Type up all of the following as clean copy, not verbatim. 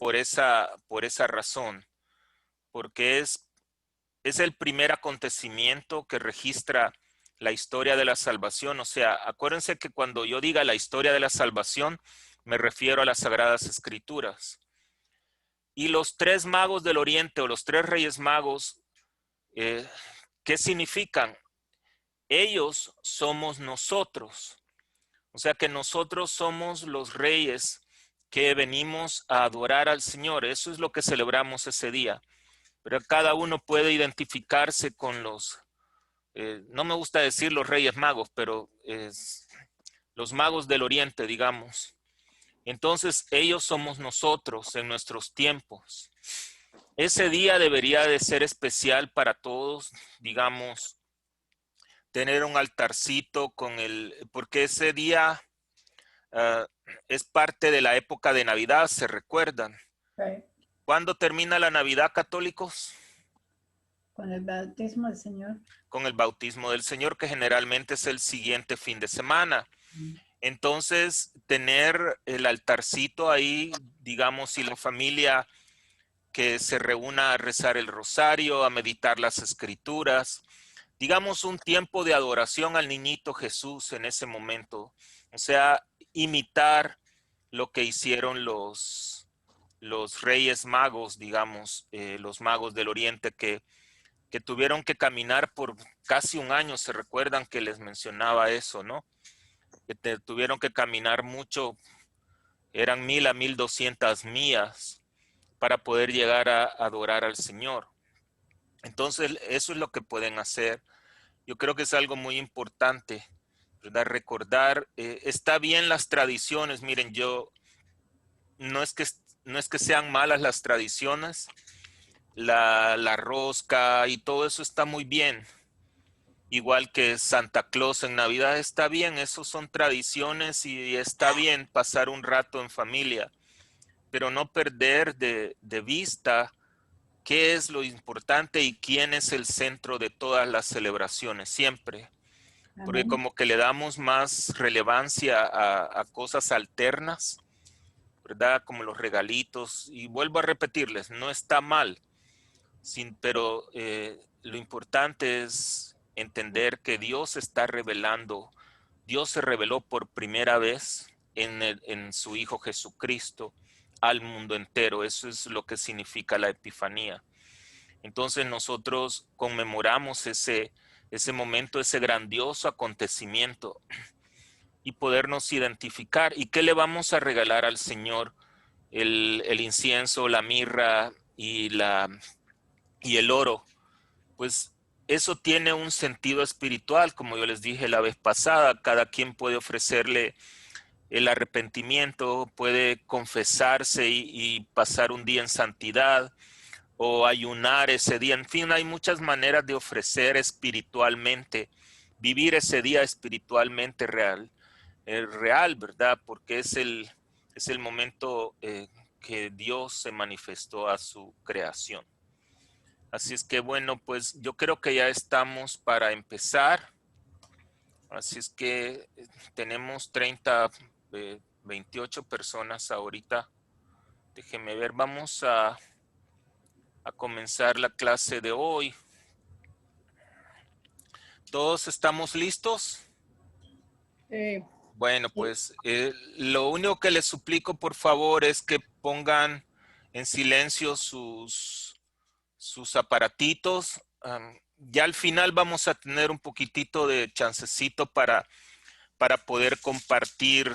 por esa razón, porque es el primer acontecimiento que registra la historia de la salvación. O sea, acuérdense que cuando yo diga la historia de la salvación, me refiero a las Sagradas Escrituras. Y los tres magos del Oriente o los tres reyes magos, ¿qué significan? Ellos somos nosotros. O sea que nosotros somos los reyes que venimos a adorar al Señor. Eso es lo que celebramos ese día. Pero cada uno puede identificarse con no me gusta decir los reyes magos, pero los magos del Oriente, digamos. Entonces ellos somos nosotros en nuestros tiempos. Ese día debería de ser especial para todos, digamos, tener un altarcito porque ese día es parte de la época de Navidad, ¿se recuerdan? Right. ¿Cuándo termina la Navidad, católicos? Con el bautismo del Señor. Con el bautismo del Señor, que generalmente es el siguiente fin de semana. Entonces, tener el altarcito ahí, digamos, si la familia que se reúna a rezar el rosario, a meditar las escrituras, digamos un tiempo de adoración al niñito Jesús en ese momento. O sea, imitar lo que hicieron los reyes magos, digamos, los magos del Oriente que tuvieron que caminar por casi un año. Se recuerdan que les mencionaba eso, ¿no? Que tuvieron que caminar mucho, eran 1000 a 1200 millas para poder llegar a adorar al Señor. Entonces, eso es lo que pueden hacer. Yo creo que es algo muy importante, ¿verdad? Recordar, está bien las tradiciones. Miren, no es que sean malas las tradiciones, la rosca y todo eso está muy bien. Igual que Santa Claus en Navidad está bien, eso son tradiciones y está bien pasar un rato en familia, pero no perder de vista qué es lo importante y quién es el centro de todas las celebraciones, siempre. Porque Amén. como que le damos más relevancia a cosas alternas, ¿verdad? Como los regalitos. Y vuelvo a repetirles, no está mal, pero lo importante es entender que Dios está revelando. Dios se reveló por primera vez en su Hijo Jesucristo al mundo entero. Eso es lo que significa la Epifanía. Entonces nosotros conmemoramos ese momento, ese grandioso acontecimiento y podernos identificar. ¿Y qué le vamos a regalar al Señor? El incienso, la mirra y el oro. Pues eso tiene un sentido espiritual, como yo les dije la vez pasada. Cada quien puede ofrecerle el arrepentimiento, puede confesarse y pasar un día en santidad o ayunar ese día. En fin, hay muchas maneras de ofrecer espiritualmente, vivir ese día espiritualmente real, ¿verdad? Porque es el momento que Dios se manifestó a su creación. Así es que bueno, pues yo creo que ya estamos para empezar. Así es que tenemos 28 personas ahorita. Déjenme ver, vamos a comenzar la clase de hoy. ¿Todos estamos listos? Bueno, pues lo único que les suplico, por favor, es que pongan en silencio sus aparatitos. Ya al final vamos a tener un poquitito de chancecito para poder compartir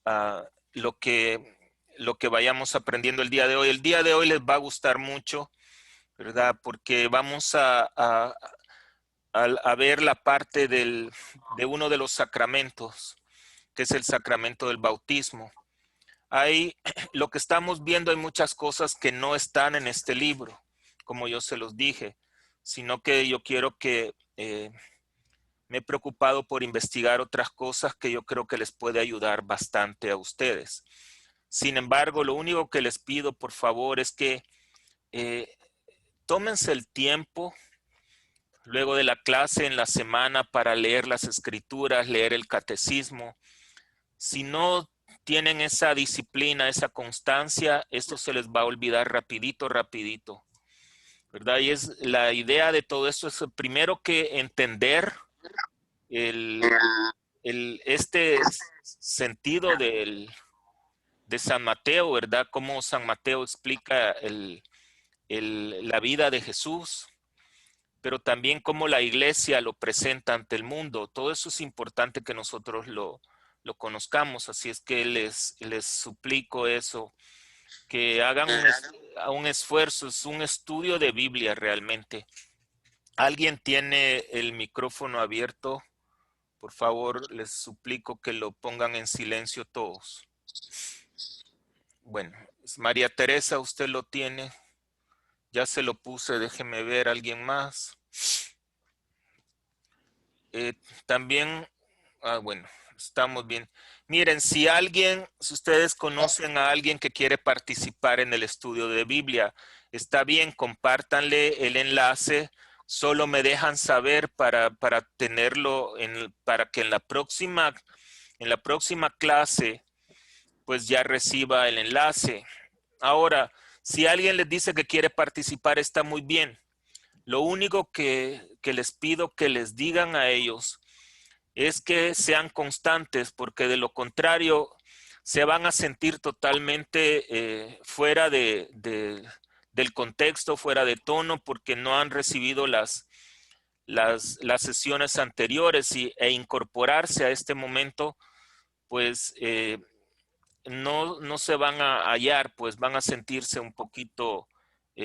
uh, lo que vayamos aprendiendo el día de hoy. El día de hoy les va a gustar mucho, ¿verdad? Porque vamos a ver la parte de uno de los sacramentos, que es el sacramento del bautismo. Ahí lo que estamos viendo, hay muchas cosas que no están en este libro, como yo se los dije, sino que yo quiero que me he preocupado por investigar otras cosas que yo creo que les puede ayudar bastante a ustedes. Sin embargo, lo único que les pido, por favor, es que tómense el tiempo luego de la clase en la semana para leer las escrituras, leer el catecismo. Si no tienen esa disciplina, esa constancia, esto se les va a olvidar rapidito, rapidito, ¿verdad? Y es la idea de todo esto es primero que entender el, este sentido de San Mateo, ¿verdad? Cómo San Mateo explica la vida de Jesús, pero también cómo la iglesia lo presenta ante el mundo. Todo eso es importante que nosotros lo conozcamos, así es que les suplico eso, que hagan un esfuerzo, es un estudio de Biblia realmente. ¿Alguien tiene el micrófono abierto? Por favor, les suplico que lo pongan en silencio todos. Bueno, María Teresa, usted lo tiene. Ya se lo puse, déjeme ver, ¿alguien más? También, bueno, estamos bien. Miren, si ustedes conocen a alguien que quiere participar en el estudio de Biblia, está bien, compártanle el enlace. Solo me dejan saber para tenerlo, para que en la próxima clase, pues ya reciba el enlace. Ahora, si alguien les dice que quiere participar, está muy bien. Lo único que les pido que les digan a ellos es que sean constantes, porque de lo contrario se van a sentir totalmente fuera del contexto, fuera de tono, porque no han recibido las sesiones anteriores e incorporarse a este momento, pues no se van a hallar, pues van a sentirse un poquito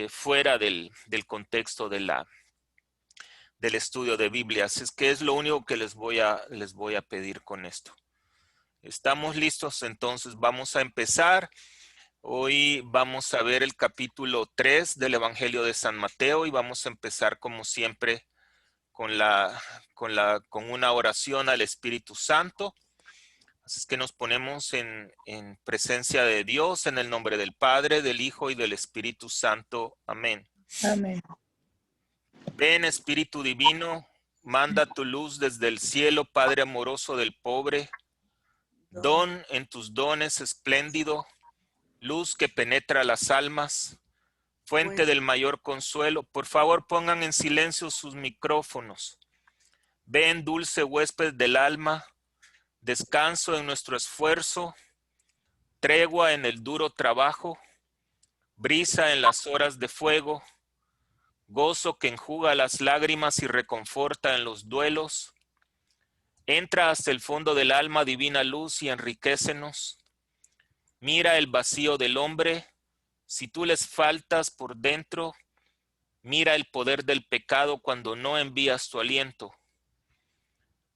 fuera del contexto del estudio de Biblia. Así es que es lo único que les voy a pedir con esto. ¿Estamos listos? Entonces vamos a empezar. Hoy vamos a ver el capítulo 3 del Evangelio de San Mateo y vamos a empezar como siempre con una oración al Espíritu Santo. Así es que nos ponemos en presencia de Dios, en el nombre del Padre, del Hijo y del Espíritu Santo. Amén. Amén. Ven, Espíritu Divino, manda tu luz desde el cielo, Padre amoroso del pobre. Don en tus dones espléndido, luz que penetra las almas, fuente del mayor consuelo. Por favor, pongan en silencio sus micrófonos. Ven, dulce huésped del alma, descanso en nuestro esfuerzo, tregua en el duro trabajo, brisa en las horas de fuego, gozo que enjuga las lágrimas y reconforta en los duelos. Entra hasta el fondo del alma, divina luz, y enriquécenos. Mira el vacío del hombre, si tú les faltas por dentro, mira el poder del pecado cuando no envías tu aliento.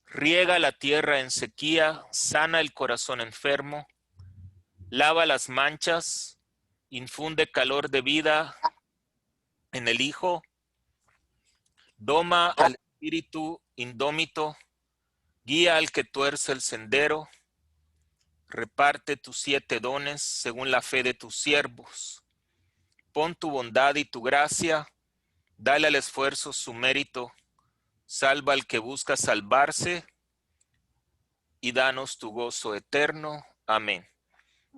Riega la tierra en sequía, sana el corazón enfermo, lava las manchas, infunde calor de vida en el Hijo, doma al espíritu indómito, guía al que tuerce el sendero, reparte tus 7 dones según la fe de tus siervos. Pon tu bondad y tu gracia, dale al esfuerzo su mérito, salva al que busca salvarse y danos tu gozo eterno. Amén.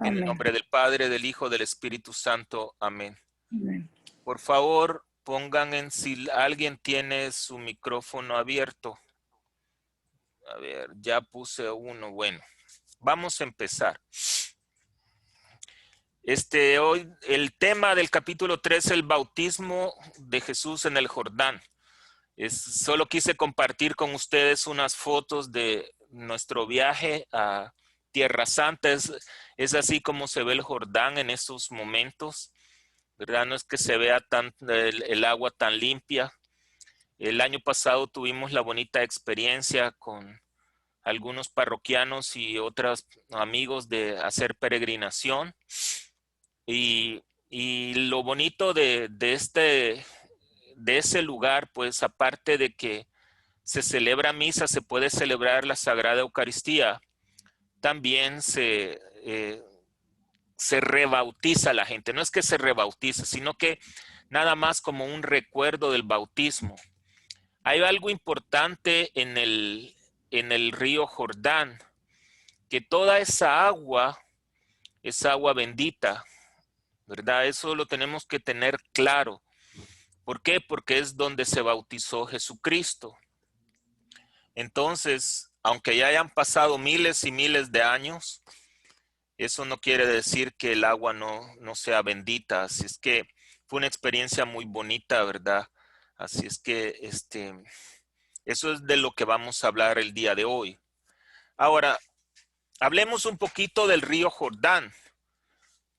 En el nombre del Padre, del Hijo, del Espíritu Santo. Amén. Amén. Por favor, pongan si alguien tiene su micrófono abierto. A ver, ya puse uno. Bueno, vamos a empezar. Hoy el tema del capítulo 3 es el bautismo de Jesús en el Jordán. Solo quise compartir con ustedes unas fotos de nuestro viaje a Tierra Santa. Es así como se ve el Jordán en estos momentos, ¿verdad? No es que se vea el agua tan limpia. El año pasado tuvimos la bonita experiencia con algunos parroquianos y otros amigos de hacer peregrinación. Y lo bonito de ese lugar, pues aparte de que se celebra misa, se puede celebrar la Sagrada Eucaristía, también se rebautiza a la gente. No es que se rebautice, sino que nada más como un recuerdo del bautismo. Hay algo importante en el río Jordán, que toda esa agua es agua bendita, ¿verdad? Eso lo tenemos que tener claro. ¿Por qué? Porque es donde se bautizó Jesucristo. Entonces, aunque ya hayan pasado miles y miles de años, eso no quiere decir que el agua no sea bendita. Así es que fue una experiencia muy bonita, ¿verdad? Así es que eso es de lo que vamos a hablar el día de hoy. Ahora, hablemos un poquito del río Jordán.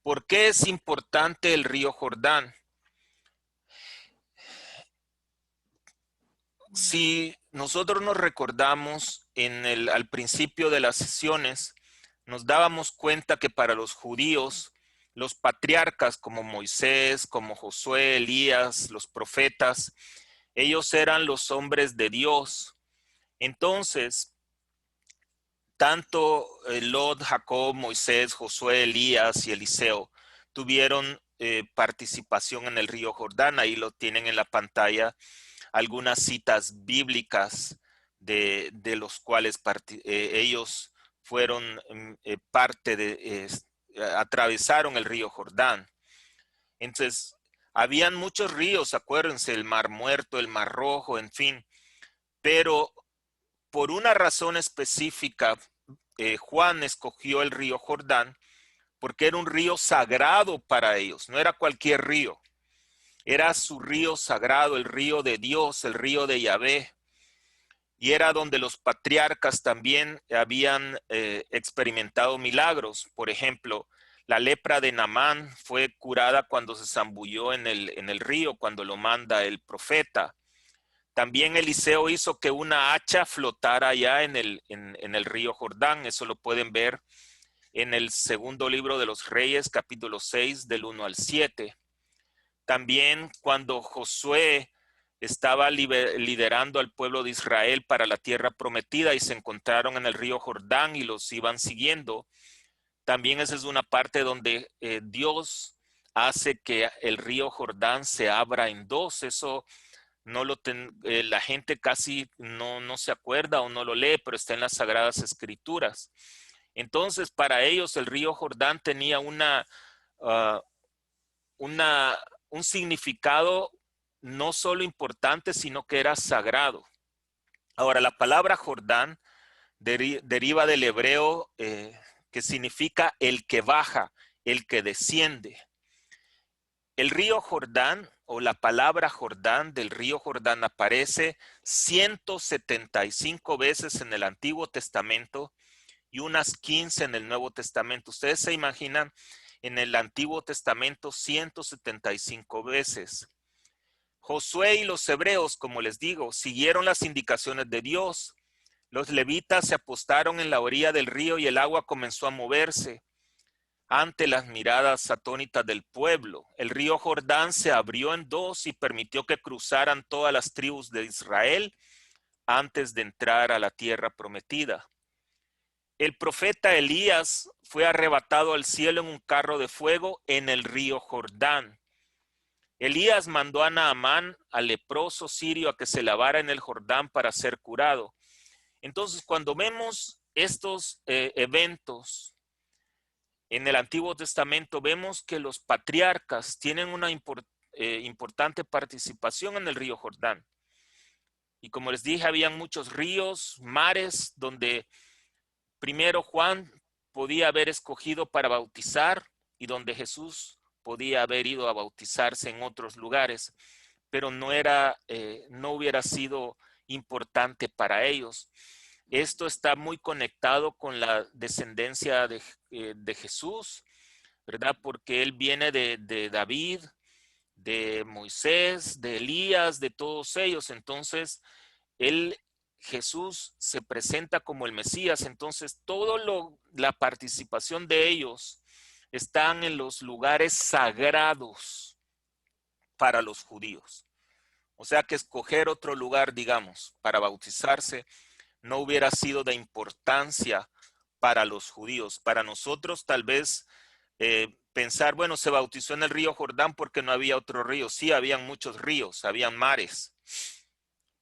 ¿Por qué es importante el río Jordán? Si nosotros nos recordamos al principio de las sesiones, nos dábamos cuenta que para los judíos, los patriarcas como Moisés, como Josué, Elías, los profetas, ellos eran los hombres de Dios. Entonces, tanto Lot, Jacob, Moisés, Josué, Elías y Eliseo tuvieron participación en el río Jordán. Ahí lo tienen en la pantalla algunas citas bíblicas de los cuales ellos fueron parte atravesaron el río Jordán. Entonces, habían muchos ríos, acuérdense, el Mar Muerto, el Mar Rojo, en fin, pero por una razón específica, Juan escogió el río Jordán porque era un río sagrado para ellos, no era cualquier río. Era su río sagrado, el río de Dios, el río de Yahvé. Y era donde los patriarcas también habían experimentado milagros. Por ejemplo, la lepra de Naamán fue curada cuando se zambulló en el río, cuando lo manda el profeta. También Eliseo hizo que una hacha flotara allá en el río Jordán. Eso lo pueden ver en el segundo libro de los Reyes, capítulo 6, del 1 al 7. También cuando Josué estaba liderando al pueblo de Israel para la tierra prometida y se encontraron en el río Jordán y los iban siguiendo, también esa es una parte donde Dios hace que el río Jordán se abra en dos. Eso la gente casi no se acuerda o no lo lee, pero está en las Sagradas Escrituras. Entonces, para ellos el río Jordán tenía uh, un significado no solo importante, sino que era sagrado. Ahora, la palabra Jordán deriva del hebreo que significa el que baja, el que desciende. El río Jordán o la palabra Jordán del río Jordán aparece 175 veces en el Antiguo Testamento y unas 15 en el Nuevo Testamento. Ustedes se imaginan en el Antiguo Testamento 175 veces. Josué y los hebreos, como les digo, siguieron las indicaciones de Dios. Los levitas se apostaron en la orilla del río y el agua comenzó a moverse ante las miradas atónitas del pueblo. El río Jordán se abrió en dos y permitió que cruzaran todas las tribus de Israel antes de entrar a la tierra prometida. El profeta Elías fue arrebatado al cielo en un carro de fuego en el río Jordán. Elías mandó a Naamán, al leproso sirio, a que se lavara en el Jordán para ser curado. Entonces, cuando vemos estos eventos en el Antiguo Testamento, vemos que los patriarcas tienen una importante participación en el río Jordán. Y como les dije, habían muchos ríos, mares, donde primero Juan podía haber escogido para bautizar y donde Jesús podía haber ido a bautizarse en otros lugares, pero no hubiera sido importante para ellos. Esto está muy conectado con la descendencia de Jesús, ¿verdad? Porque él viene de David, de Moisés, de Elías, de todos ellos. Entonces, Jesús se presenta como el Mesías. Entonces, la participación de ellos están en los lugares sagrados para los judíos. O sea que escoger otro lugar, digamos, para bautizarse no hubiera sido de importancia para los judíos. Para nosotros tal vez pensar, bueno, se bautizó en el río Jordán porque no había otro río. Sí, habían muchos ríos, habían mares,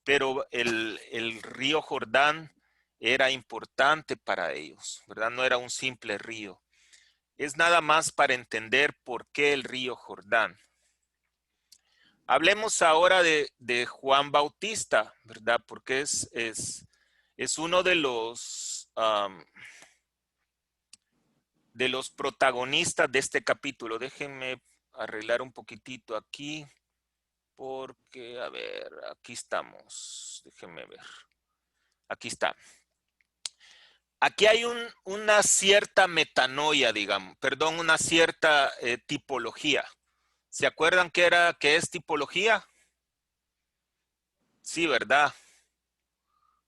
pero el río Jordán era importante para ellos, ¿verdad? No era un simple río. es nada más para entender por qué el río Jordán. Hablemos ahora de Juan Bautista, ¿verdad? Porque es uno de los protagonistas de este capítulo. Déjenme arreglar un poquitito aquí, porque, a ver, aquí estamos. Déjenme ver. Aquí está. Aquí hay una cierta metanoia, digamos, perdón, una cierta tipología. ¿Se acuerdan qué es tipología? Sí, ¿verdad?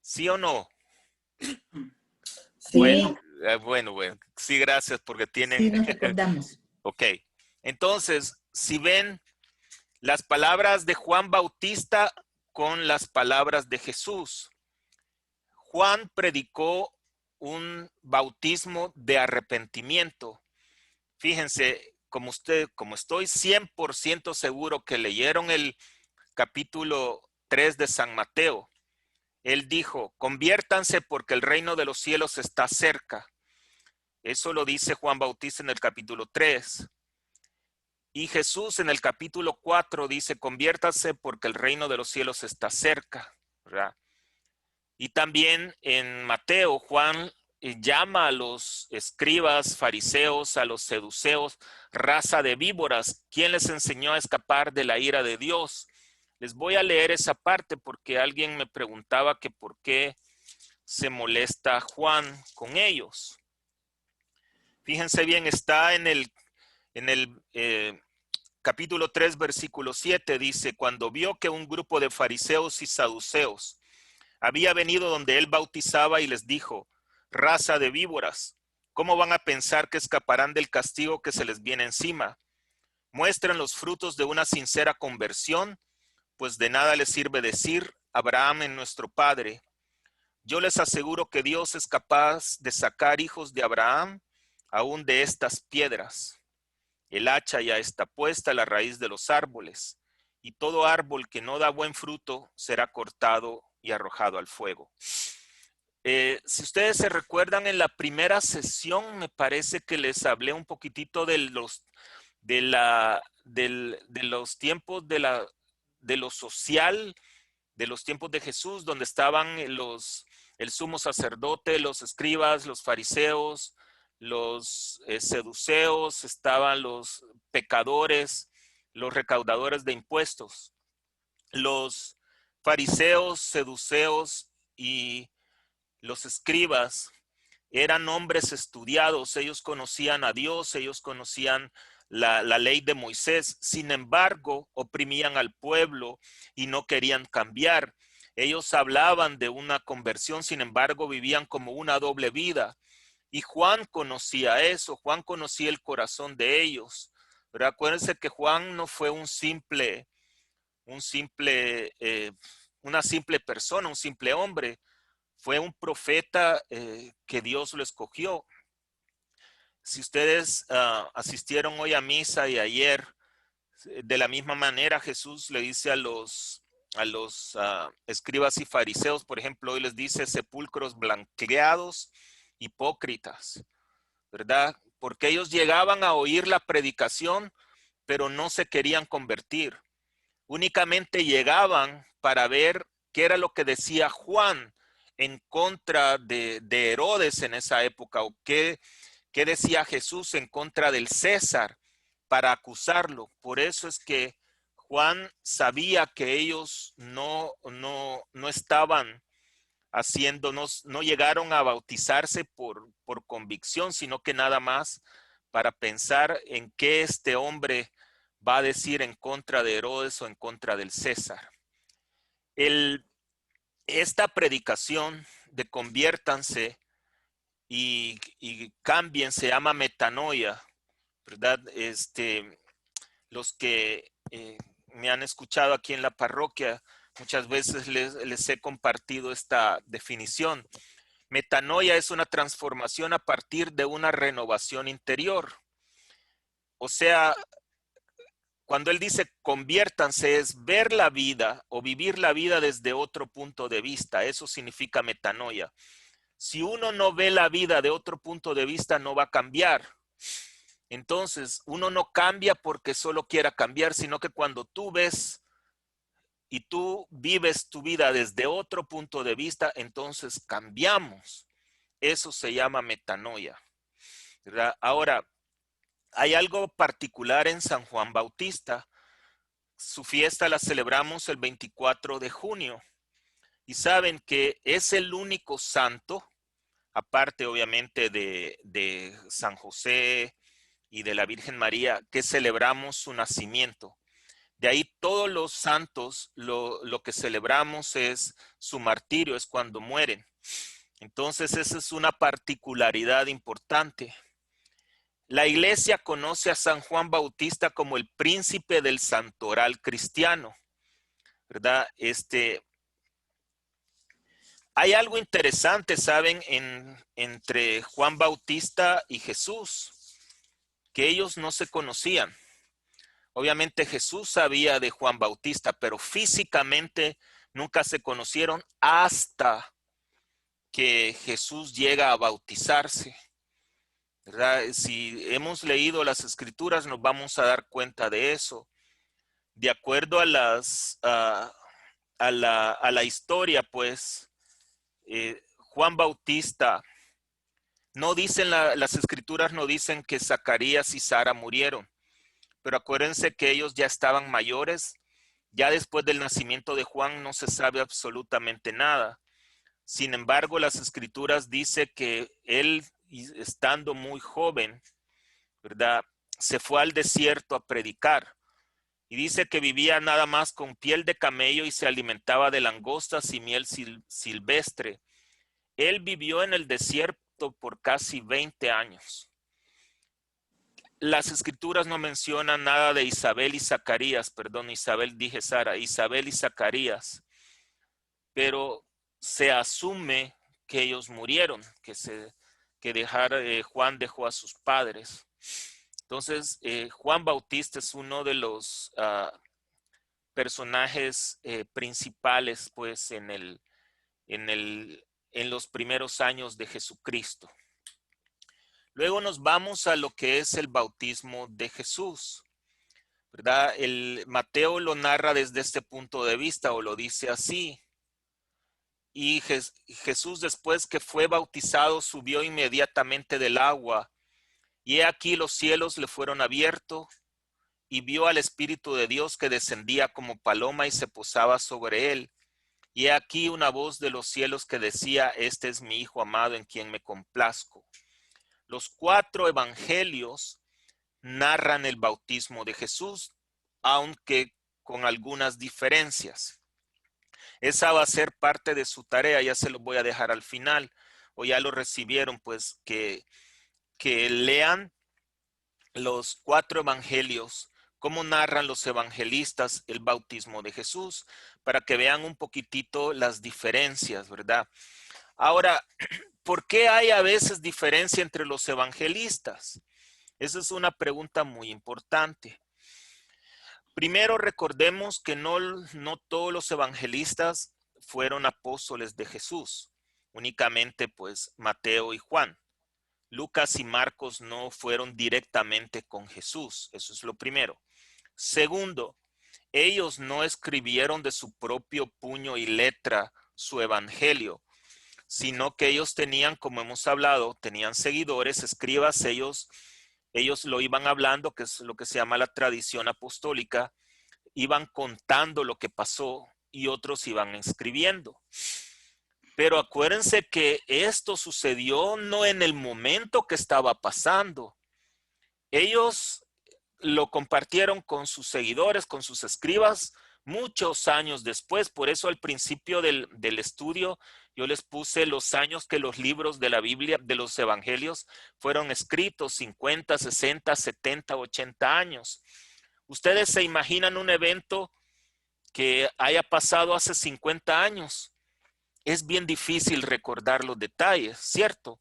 ¿Sí o no? Bueno, Sí, bueno. Sí, gracias porque sí, tienen... nos recordamos. Ok. Entonces, si ven las palabras de Juan Bautista con las palabras de Jesús. Juan predicó un bautismo de arrepentimiento. Fíjense, como estoy 100% seguro que leyeron el capítulo 3 de San Mateo, él dijo, conviértanse porque el reino de los cielos está cerca. Eso lo dice Juan Bautista en el capítulo 3. Y Jesús en el capítulo 4 dice, conviértanse porque el reino de los cielos está cerca, ¿verdad? Y también en Mateo, Juan llama a los escribas, fariseos, a los seduceos, raza de víboras. ¿Quién les enseñó a escapar de la ira de Dios? Les voy a leer esa parte porque alguien me preguntaba que por qué se molesta Juan con ellos. Fíjense bien, está en el capítulo 3, versículo 7, dice, cuando vio que un grupo de fariseos y saduceos había venido donde él bautizaba y les dijo, raza de víboras, ¿cómo van a pensar que escaparán del castigo que se les viene encima? Muestren los frutos de una sincera conversión, pues de nada les sirve decir, Abraham es nuestro padre. Yo les aseguro que Dios es capaz de sacar hijos de Abraham aún de estas piedras. El hacha ya está puesta a la raíz de los árboles, y todo árbol que no da buen fruto será cortado y arrojado al fuego. Si ustedes se recuerdan en la primera sesión, me parece que les hablé un poquitito de los tiempos de lo social, de los tiempos de Jesús, donde estaban el sumo sacerdote, los escribas, los fariseos, los seduceos, estaban los pecadores, los recaudadores de impuestos. Los fariseos, seduceos y los escribas eran hombres estudiados, ellos conocían a Dios, ellos conocían la ley de Moisés, sin embargo, oprimían al pueblo y no querían cambiar. Ellos hablaban de una conversión, sin embargo, vivían como una doble vida. Y Juan conocía eso, Juan conocía el corazón de ellos. Pero acuérdense que Juan no fue una simple persona, un simple hombre. Fue un profeta que Dios lo escogió. Si ustedes asistieron hoy a misa y ayer, de la misma manera Jesús le dice a los escribas y fariseos, por ejemplo, hoy les dice sepulcros blanqueados, hipócritas, ¿verdad? Porque ellos llegaban a oír la predicación, pero no se querían convertir. Únicamente llegaban para ver qué era lo que decía Juan en contra de Herodes en esa época, o qué decía Jesús en contra del César para acusarlo. Por eso es que Juan sabía que ellos no estaban no llegaron a bautizarse por convicción, sino que nada más para pensar en qué este hombre va a decir en contra de Herodes o en contra del César. Esta predicación de conviértanse y cambien se llama metanoia, ¿verdad? Los que me han escuchado aquí en la parroquia, muchas veces les he compartido esta definición. Metanoia es una transformación a partir de una renovación interior. O sea, cuando él dice conviértanse es ver la vida o vivir la vida desde otro punto de vista. Eso significa metanoia. Si uno no ve la vida de otro punto de vista, no va a cambiar. Entonces, uno no cambia porque solo quiera cambiar, sino que cuando tú ves y tú vives tu vida desde otro punto de vista, entonces cambiamos. Eso se llama metanoia, ¿verdad? Ahora, hay algo particular en San Juan Bautista. Su fiesta la celebramos el 24 de junio. Y saben que es el único santo, aparte obviamente de San José y de la Virgen María, que celebramos su nacimiento. De ahí todos los santos, lo que celebramos es su martirio, es cuando mueren. Entonces esa es una particularidad importante. La iglesia conoce a San Juan Bautista como el príncipe del santoral cristiano, ¿verdad? Hay algo interesante, ¿saben? Entre Juan Bautista y Jesús, que ellos no se conocían. Obviamente Jesús sabía de Juan Bautista, pero físicamente nunca se conocieron hasta que Jesús llega a bautizarse, ¿verdad? Si hemos leído las escrituras nos vamos a dar cuenta de eso. De acuerdo a la historia, pues, Juan Bautista, no dicen las escrituras no dicen que Zacarías y Sara murieron, pero acuérdense que ellos ya estaban mayores. Ya después del nacimiento de Juan no se sabe absolutamente nada. Sin embargo, las escrituras dicen que él, estando muy joven, ¿verdad? Se fue al desierto a predicar. Y dice que vivía nada más con piel de camello y se alimentaba de langostas y miel silvestre. Él vivió en el desierto por casi 20 años. Las escrituras no mencionan nada de Isabel y Zacarías, perdón, Isabel dije Sara, Isabel y Zacarías, pero se asume que ellos murieron, Juan dejó a sus padres. Entonces, Juan Bautista es uno de los personajes principales, pues, en los primeros años de Jesucristo. Luego nos vamos a lo que es el bautismo de Jesús, ¿verdad? Mateo lo narra desde este punto de vista o lo dice así. Y Jesús, después que fue bautizado, subió inmediatamente del agua. Y he aquí los cielos le fueron abiertos y vio al Espíritu de Dios que descendía como paloma y se posaba sobre él. Y he aquí una voz de los cielos que decía: este es mi Hijo amado en quien me complazco. Los 4 evangelios narran el bautismo de Jesús, aunque con algunas diferencias. Esa va a ser parte de su tarea, ya se lo voy a dejar al final, o ya lo recibieron, pues que lean los 4 evangelios, cómo narran los evangelistas el bautismo de Jesús, para que vean un poquitito las diferencias, ¿verdad? Ahora, ¿por qué hay a veces diferencia entre los evangelistas? Esa es una pregunta muy importante. Primero, recordemos que no todos los evangelistas fueron apóstoles de Jesús, únicamente pues Mateo y Juan. Lucas y Marcos no fueron directamente con Jesús, eso es lo primero. Segundo, ellos no escribieron de su propio puño y letra su evangelio, sino que ellos tenían, como hemos hablado, tenían seguidores, escribas, ellos lo iban hablando, que es lo que se llama la tradición apostólica, iban contando lo que pasó y otros iban escribiendo. Pero acuérdense que esto sucedió no en el momento que estaba pasando. Ellos lo compartieron con sus seguidores, con sus escribas, muchos años después. Por eso al principio del estudio yo les puse los años que los libros de la Biblia, de los evangelios, fueron escritos: 50, 60, 70, 80 años. Ustedes se imaginan un evento que haya pasado hace 50 años. Es bien difícil recordar los detalles, ¿cierto?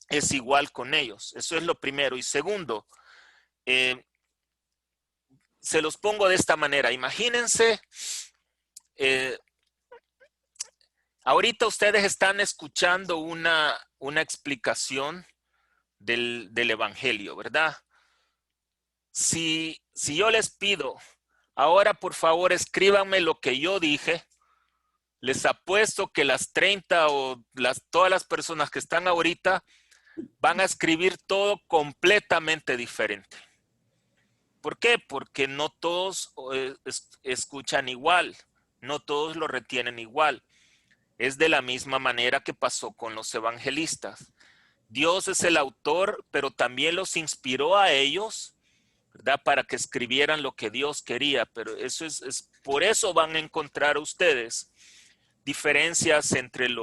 Es igual con ellos. Eso es lo primero. Y segundo, se los pongo de esta manera. Imagínense, ahorita ustedes están escuchando una explicación del evangelio, ¿verdad? si yo les pido, ahora por favor escríbanme lo que yo dije, les apuesto que las 30 o todas las personas que están ahorita van a escribir todo completamente diferente. ¿Por qué? Porque no todos escuchan igual, no todos lo retienen igual. Es de la misma manera que pasó con los evangelistas. Dios es el autor, pero también los inspiró a ellos, ¿verdad? Para que escribieran lo que Dios quería. Pero eso es por eso van a encontrar ustedes diferencias entre en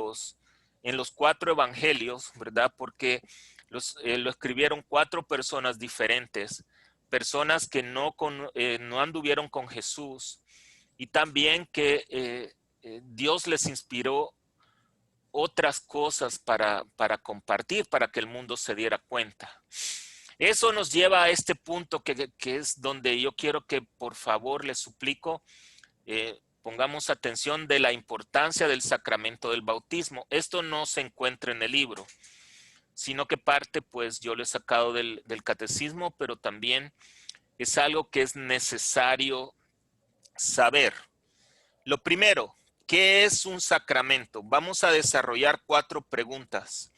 los 4 evangelios, ¿verdad? Porque lo escribieron 4 personas diferentes, personas que no anduvieron con Jesús, y también que Dios les inspiró otras cosas para compartir, para que el mundo se diera cuenta. Eso nos lleva a este punto que es donde yo quiero que por favor les suplico, pongamos atención de la importancia del sacramento del bautismo. Esto no se encuentra en el libro, sino que parte, pues yo lo he sacado del catecismo, pero también es algo que es necesario saber. Lo primero, ¿qué es un sacramento? Vamos a desarrollar 4 preguntas.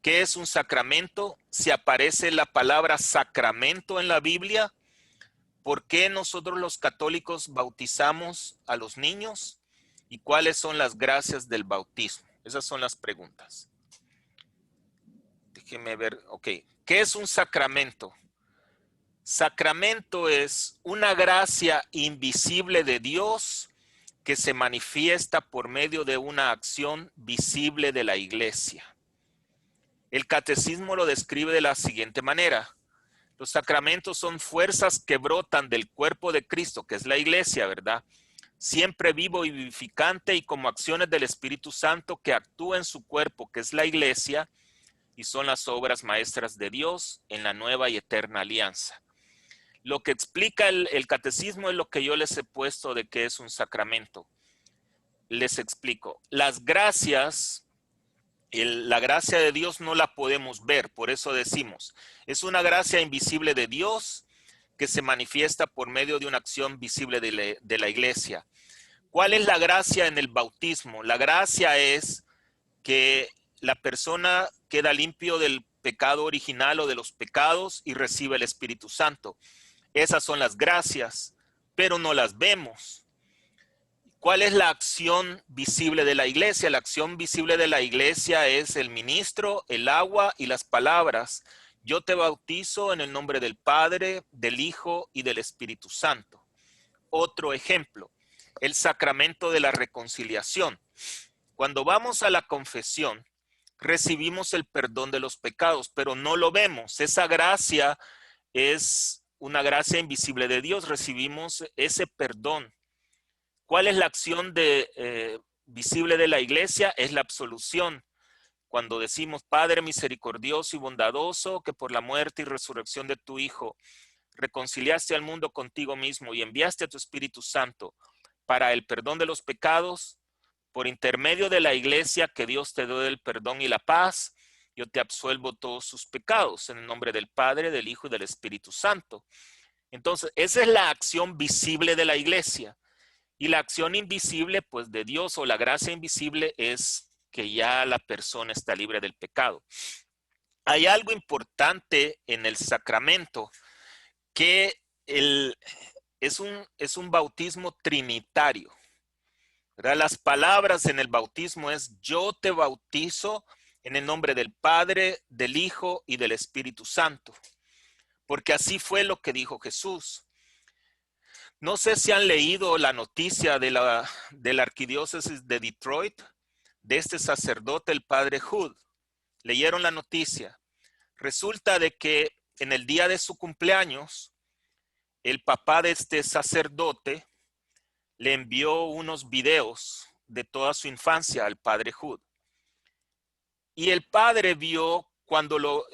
¿Qué es un sacramento? Si aparece la palabra sacramento en la Biblia, ¿por qué nosotros los católicos bautizamos a los niños? ¿Y cuáles son las gracias del bautismo? Esas son las preguntas. Déjenme ver, ok. ¿Qué es un sacramento? Sacramento es una gracia invisible de Dios que se manifiesta por medio de una acción visible de la iglesia. El catecismo lo describe de la siguiente manera. Los sacramentos son fuerzas que brotan del cuerpo de Cristo, que es la iglesia, ¿verdad? Siempre vivo y vivificante, y como acciones del Espíritu Santo que actúa en su cuerpo, que es la iglesia, y son las obras maestras de Dios en la nueva y eterna alianza. Lo que explica el catecismo es lo que yo les he puesto de qué es un sacramento. Les explico. Las gracias, la gracia de Dios no la podemos ver, por eso decimos, es una gracia invisible de Dios que se manifiesta por medio de una acción visible de la iglesia. ¿Cuál es la gracia en el bautismo? La gracia es que la persona queda limpio del pecado original o de los pecados y recibe el Espíritu Santo. Esas son las gracias, pero no las vemos. ¿Cuál es la acción visible de la iglesia? La acción visible de la iglesia es el ministro, el agua y las palabras. Yo te bautizo en el nombre del Padre, del Hijo y del Espíritu Santo. Otro ejemplo, el sacramento de la reconciliación. Cuando vamos a la confesión, recibimos el perdón de los pecados, pero no lo vemos. Esa gracia es una gracia invisible de Dios, recibimos ese perdón. ¿Cuál es la acción visible de la iglesia? Es la absolución. Cuando decimos, Padre misericordioso y bondadoso, que por la muerte y resurrección de tu Hijo reconciliaste al mundo contigo mismo y enviaste a tu Espíritu Santo para el perdón de los pecados, por intermedio de la iglesia, que Dios te dé el perdón y la paz, yo te absuelvo todos sus pecados en el nombre del Padre, del Hijo y del Espíritu Santo. Entonces, esa es la acción visible de la iglesia. Y la acción invisible, pues, de Dios, o la gracia invisible, es que ya la persona está libre del pecado. Hay algo importante en el sacramento, que es un bautismo trinitario, ¿verdad? Las palabras en el bautismo es: yo te bautizo en el nombre del Padre, del Hijo y del Espíritu Santo. Porque así fue lo que dijo Jesús. No sé si han leído la noticia de la arquidiócesis de Detroit, de este sacerdote, el padre Hood. Leyeron la noticia. Resulta de que en el día de su cumpleaños, el papá de este sacerdote le envió unos videos de toda su infancia al padre Hood. Y el padre vio cuando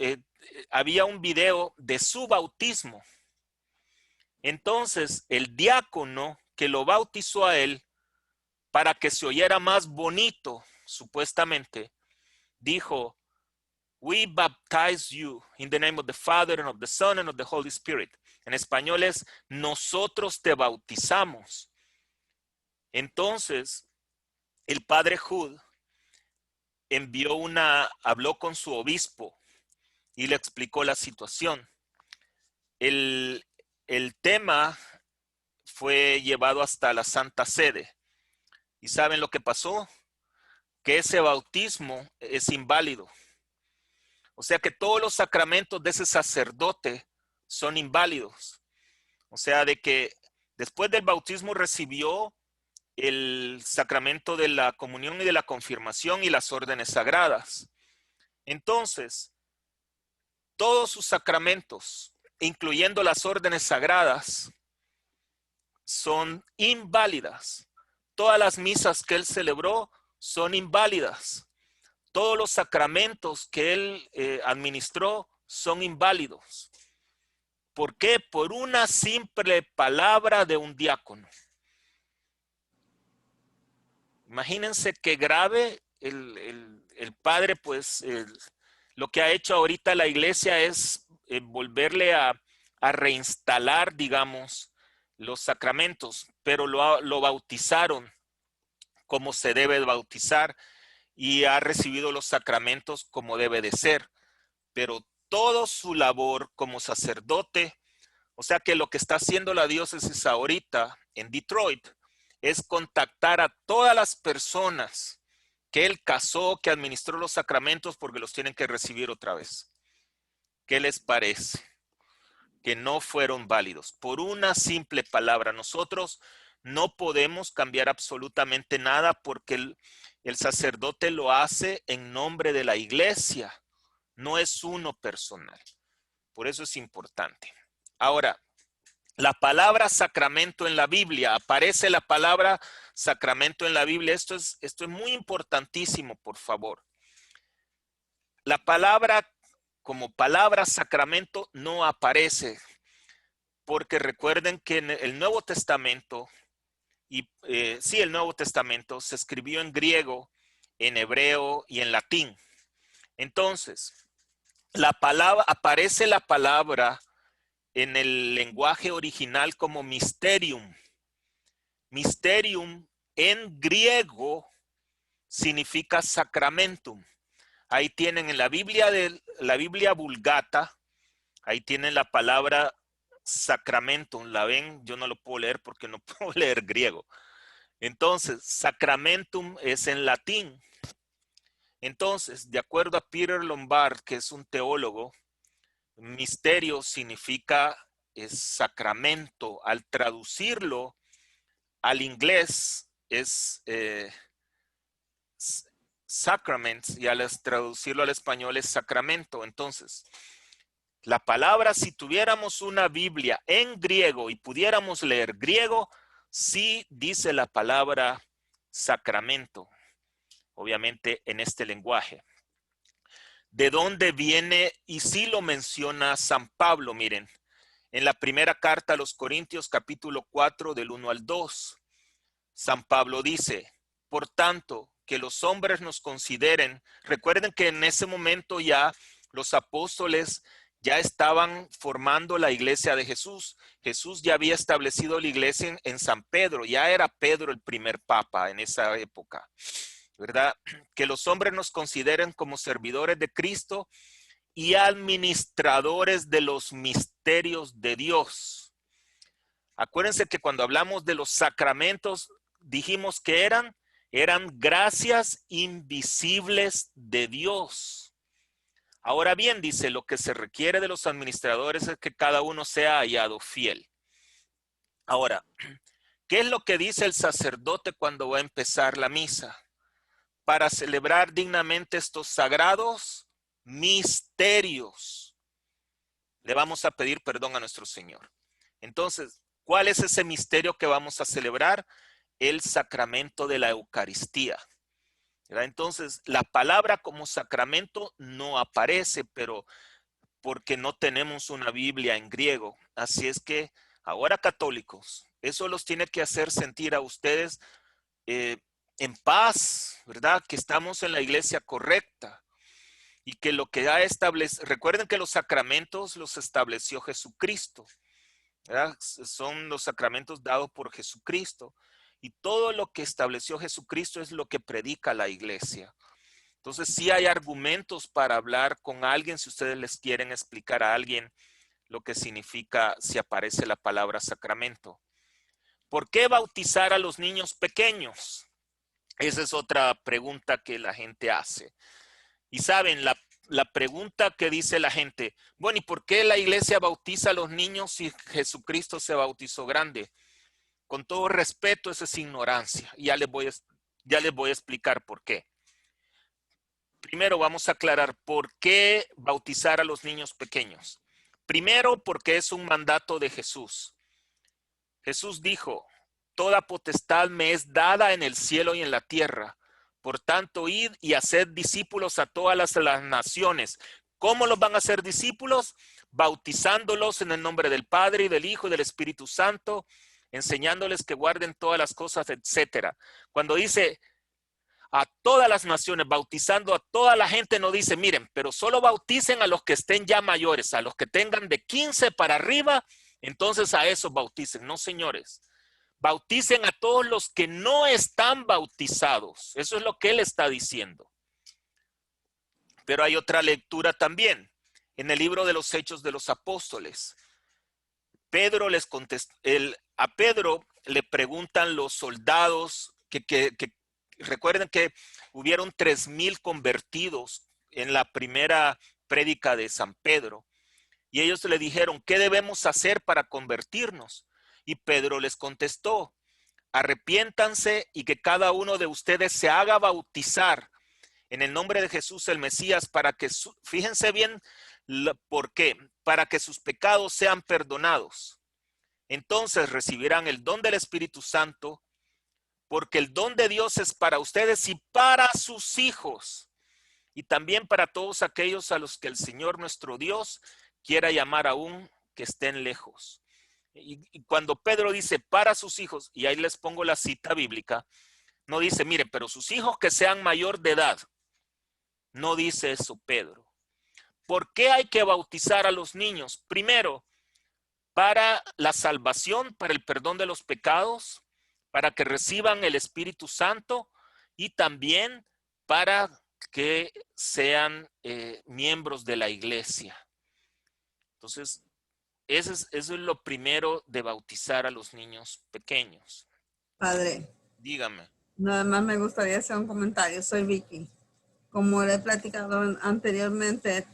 había un video de su bautismo. Entonces, el diácono que lo bautizó a él, para que se oyera más bonito, supuestamente, dijo: We baptize you in the name of the Father and of the Son and of the Holy Spirit. En español es, nosotros te bautizamos. Entonces, el padre Hood habló con su obispo y le explicó la situación. El tema fue llevado hasta la Santa Sede. ¿Y saben lo que pasó? Que ese bautismo es inválido. O sea que todos los sacramentos de ese sacerdote son inválidos. O sea, de que después del bautismo recibió el sacramento de la comunión y de la confirmación y las órdenes sagradas. Entonces, todos sus sacramentos, incluyendo las órdenes sagradas, son inválidas. Todas las misas que él celebró son inválidas. Todos los sacramentos que él administró son inválidos. ¿Por qué? Por una simple palabra de un diácono. Imagínense qué grave el padre, pues lo que ha hecho ahorita la iglesia es volverle a reinstalar, digamos, los sacramentos, pero lo bautizaron como se debe bautizar y ha recibido los sacramentos como debe de ser. Pero toda su labor como sacerdote, o sea que lo que está haciendo la diócesis ahorita en Detroit es contactar a todas las personas que él casó, que administró los sacramentos porque los tienen que recibir otra vez. ¿Qué les parece? Que no fueron válidos por una simple palabra. Nosotros no podemos cambiar absolutamente nada porque el sacerdote lo hace en nombre de la iglesia, no es uno personal. Por eso es importante. Ahora, la palabra sacramento en la Biblia, aparece la palabra sacramento en la Biblia. Esto es muy importantísimo, por favor. La palabra como palabra sacramento no aparece, porque recuerden que en el Nuevo Testamento, el Nuevo Testamento se escribió en griego, en hebreo y en latín. Entonces, aparece la palabra en el lenguaje original como mysterium. Mysterium en griego significa sacramentum. Ahí tienen en la Biblia Vulgata, ahí tienen la palabra sacramentum. ¿La ven? Yo no lo puedo leer porque no puedo leer griego. Entonces, sacramentum es en latín. Entonces, de acuerdo a Peter Lombard, que es un teólogo, misterio significa sacramento. Al traducirlo al inglés es sacraments y al traducirlo al español es sacramento. Entonces, la palabra, si tuviéramos una Biblia en griego y pudiéramos leer griego, sí dice la palabra sacramento, obviamente en este lenguaje. ¿De dónde viene? Y sí lo menciona San Pablo, miren, en la primera carta a los Corintios, capítulo 4, del 1 al 2. San Pablo dice, por tanto, que los hombres nos consideren. Recuerden que en ese momento ya los apóstoles ya estaban formando la iglesia de Jesús. Jesús ya había establecido la iglesia en San Pedro. Ya era Pedro el primer papa en esa época, ¿verdad? Que los hombres nos consideren como servidores de Cristo y administradores de los misterios de Dios. Acuérdense que cuando hablamos de los sacramentos, dijimos que eran gracias invisibles de Dios. Ahora bien, dice, lo que se requiere de los administradores es que cada uno sea hallado fiel. Ahora, ¿qué es lo que dice el sacerdote cuando va a empezar la misa? Para celebrar dignamente estos sagrados misterios, le vamos a pedir perdón a nuestro Señor. Entonces, ¿cuál es ese misterio que vamos a celebrar? El sacramento de la Eucaristía. ¿Verdad? Entonces, la palabra como sacramento no aparece, pero porque no tenemos una Biblia en griego. Así es que ahora católicos, eso los tiene que hacer sentir a ustedes en paz, ¿verdad? Que estamos en la iglesia correcta. y que lo que ha establecido, recuerden que los sacramentos los estableció Jesucristo, ¿verdad? Son los sacramentos dados por Jesucristo. Y todo lo que estableció Jesucristo es lo que predica la iglesia. Entonces sí hay argumentos para hablar con alguien si ustedes les quieren explicar a alguien lo que significa si aparece la palabra sacramento. ¿Por qué bautizar a los niños pequeños? Esa es otra pregunta que la gente hace. Y saben, la pregunta que dice la gente, bueno, ¿y por qué la iglesia bautiza a los niños si Jesucristo se bautizó grande? Con todo respeto, eso es ignorancia. Ya les voy a explicar por qué. Primero vamos a aclarar por qué bautizar a los niños pequeños. Primero, porque es un mandato de Jesús. Jesús dijo, toda potestad me es dada en el cielo y en la tierra. Por tanto, id y haced discípulos a todas las naciones. ¿Cómo los van a hacer discípulos? Bautizándolos en el nombre del Padre y del Hijo y del Espíritu Santo, enseñándoles que guarden todas las cosas, etcétera. Cuando dice a todas las naciones, bautizando a toda la gente, no dice, miren, pero solo bauticen a los que estén ya mayores, a los que tengan de 15 para arriba, entonces a esos bauticen. No, señores. Bauticen a todos los que no están bautizados. Eso es lo que él está diciendo. Pero hay otra lectura también. En el libro de los Hechos de los Apóstoles, Pedro les contestó, a Pedro le preguntan los soldados que recuerden que hubieron 3,000 convertidos en la primera prédica de San Pedro. Y ellos le dijeron, ¿qué debemos hacer para convertirnos? Y Pedro les contestó, arrepiéntanse y que cada uno de ustedes se haga bautizar en el nombre de Jesús el Mesías para que, fíjense bien, ¿por qué? Para que sus pecados sean perdonados. Entonces recibirán el don del Espíritu Santo, porque el don de Dios es para ustedes y para sus hijos, y también para todos aquellos a los que el Señor nuestro Dios quiera llamar aún que estén lejos. Y cuando Pedro dice para sus hijos, y ahí les pongo la cita bíblica, no dice, miren, pero sus hijos que sean mayor de edad. No dice eso Pedro. ¿Por qué hay que bautizar a los niños? Primero, para la salvación, para el perdón de los pecados, para que reciban el Espíritu Santo y también para que sean miembros de la iglesia. Entonces, eso es lo primero de bautizar a los niños pequeños. Padre, Dígame. nada más me gustaría hacer un comentario. Soy Vicky. Como le he platicado anteriormente,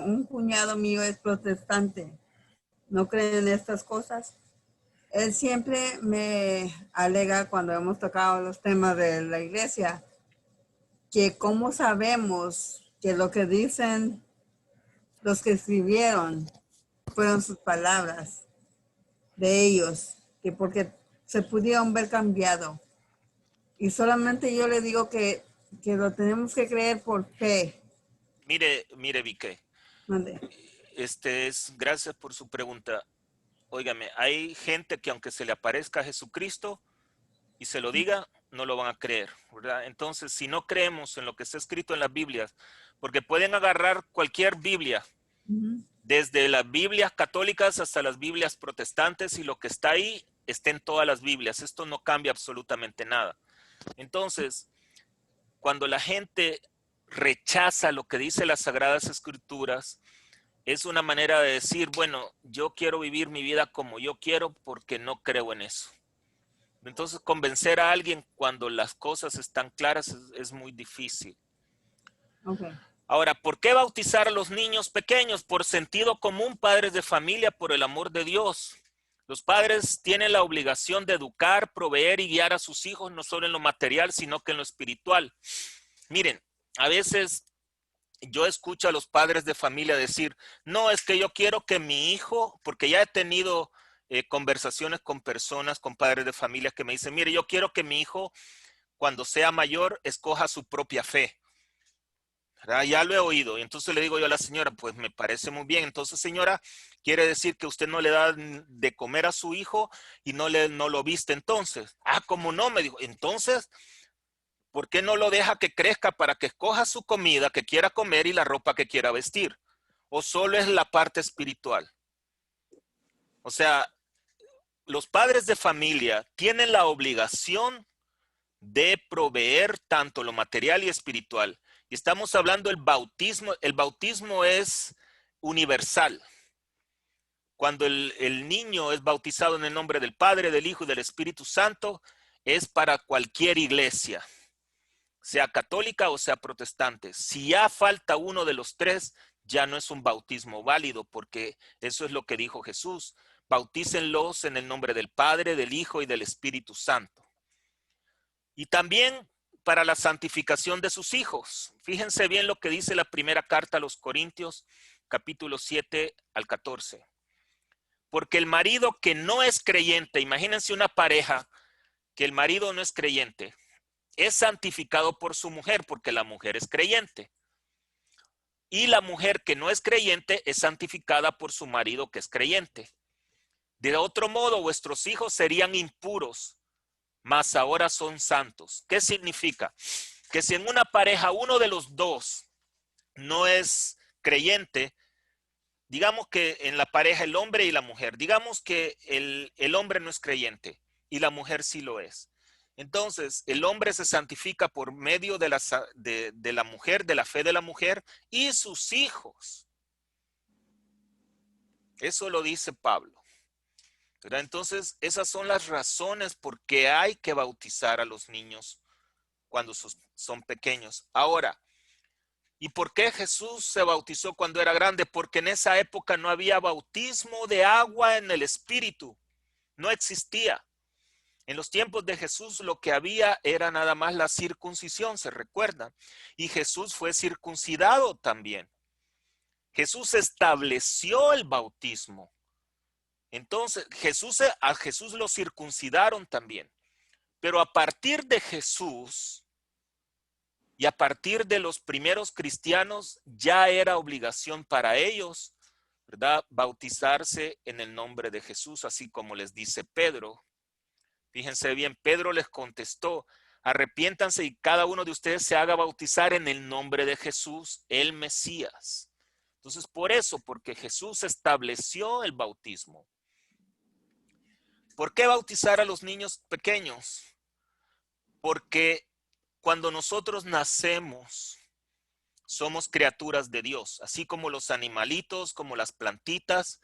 un cuñado mío es protestante. No cree en estas cosas. Él siempre me alega cuando hemos tocado los temas de la iglesia que cómo sabemos que lo que dicen los que escribieron fueron sus palabras de ellos, que porque se pudieron ver cambiado. Y solamente yo le digo que lo tenemos que creer por fe. Mire, Vicky. Mande. Gracias por su pregunta. Óigame, hay gente que aunque se le aparezca a Jesucristo y se lo diga, no lo van a creer, ¿verdad? Entonces, si no creemos en lo que está escrito en las Biblias, porque pueden agarrar cualquier Biblia, desde las Biblias católicas hasta las Biblias protestantes, y lo que está ahí está en todas las Biblias. Esto no cambia absolutamente nada. Entonces, cuando la gente rechaza lo que dice las Sagradas Escrituras, es una manera de decir, bueno, yo quiero vivir mi vida como yo quiero porque no creo en eso. Entonces, convencer a alguien cuando las cosas están claras es muy difícil. Okay. Ahora, ¿por qué bautizar a los niños pequeños? Por sentido común, padres de familia, por el amor de Dios. Los padres tienen la obligación de educar, proveer y guiar a sus hijos, no solo en lo material, sino que en lo espiritual. Miren, a veces yo escucho a los padres de familia decir, no, es que yo quiero que mi hijo, porque ya he tenido conversaciones con personas, con padres de familia que me dicen, mire, yo quiero que mi hijo, cuando sea mayor, escoja su propia fe. ¿Verdad? Ya lo he oído. Y entonces le digo yo a la señora, pues me parece muy bien. Entonces, señora, quiere decir que usted no le da de comer a su hijo y no lo viste entonces. Ah, ¿cómo no? Me dijo. Entonces, ¿Por qué no lo deja que crezca para que escoja su comida que quiera comer y la ropa que quiera vestir? ¿O solo es la parte espiritual? O sea, los padres de familia tienen la obligación de proveer tanto lo material y espiritual. Y estamos hablando del bautismo. El bautismo es universal. Cuando el niño es bautizado en el nombre del Padre, del Hijo y del Espíritu Santo, es para cualquier iglesia, sea católica o sea protestante. Si ya falta uno de los tres, ya no es un bautismo válido, porque eso es lo que dijo Jesús. Bautícenlos en el nombre del Padre, del Hijo y del Espíritu Santo. Y también para la santificación de sus hijos. Fíjense bien lo que dice la primera carta a los Corintios, capítulo 7 al 14. Porque el marido que no es creyente, imagínense una pareja que el marido no es creyente, es santificado por su mujer porque la mujer es creyente. Y la mujer que no es creyente es santificada por su marido que es creyente. De otro modo, vuestros hijos serían impuros, mas ahora son santos. ¿Qué significa? Que si en una pareja uno de los dos no es creyente, digamos que en la pareja el hombre y la mujer, digamos que el hombre no es creyente y la mujer sí lo es. Entonces, el hombre se santifica por medio de la mujer, de la fe de la mujer y sus hijos. Eso lo dice Pablo. ¿Verdad? Entonces, esas son las razones por qué hay que bautizar a los niños cuando son pequeños. Ahora, ¿y por qué Jesús se bautizó cuando era grande? Porque en esa época no había bautismo de agua en el Espíritu. No existía. En los tiempos de Jesús lo que había era nada más la circuncisión, ¿se recuerdan? Y Jesús fue circuncidado también. Jesús estableció el bautismo. Entonces, a Jesús lo circuncidaron también. Pero a partir de Jesús y a partir de los primeros cristianos, ya era obligación para ellos, ¿verdad?, bautizarse en el nombre de Jesús, así como les dice Pedro. Fíjense bien, Pedro les contestó: arrepiéntanse y cada uno de ustedes se haga bautizar en el nombre de Jesús, el Mesías. Entonces, por eso, porque Jesús estableció el bautismo. ¿Por qué bautizar a los niños pequeños? Porque cuando nosotros nacemos, somos criaturas de Dios, así como los animalitos, como las plantitas,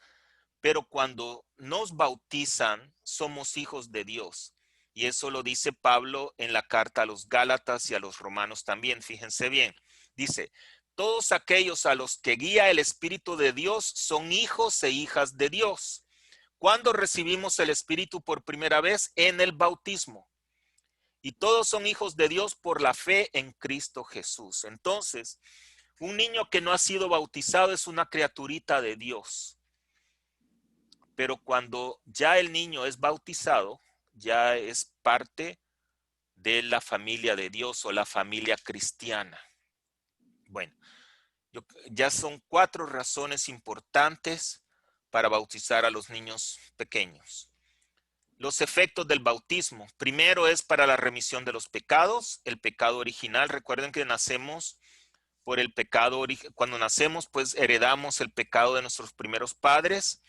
pero cuando nos bautizan, somos hijos de Dios. Y eso lo dice Pablo en la carta a los Gálatas y a los Romanos también. Fíjense bien, dice: todos aquellos a los que guía el Espíritu de Dios son hijos e hijas de Dios. ¿Cuándo recibimos el Espíritu por primera vez? En el bautismo. Y todos son hijos de Dios por la fe en Cristo Jesús. Entonces, un niño que no ha sido bautizado es una criaturita de Dios. Pero cuando ya el niño es bautizado, ya es parte de la familia de Dios o la familia cristiana. Bueno, ya son 4 razones importantes para bautizar a los niños pequeños. Los efectos del bautismo. Primero es para la remisión de los pecados, el pecado original. Recuerden que nacemos por el pecado, cuando nacemos pues heredamos el pecado de nuestros primeros padres.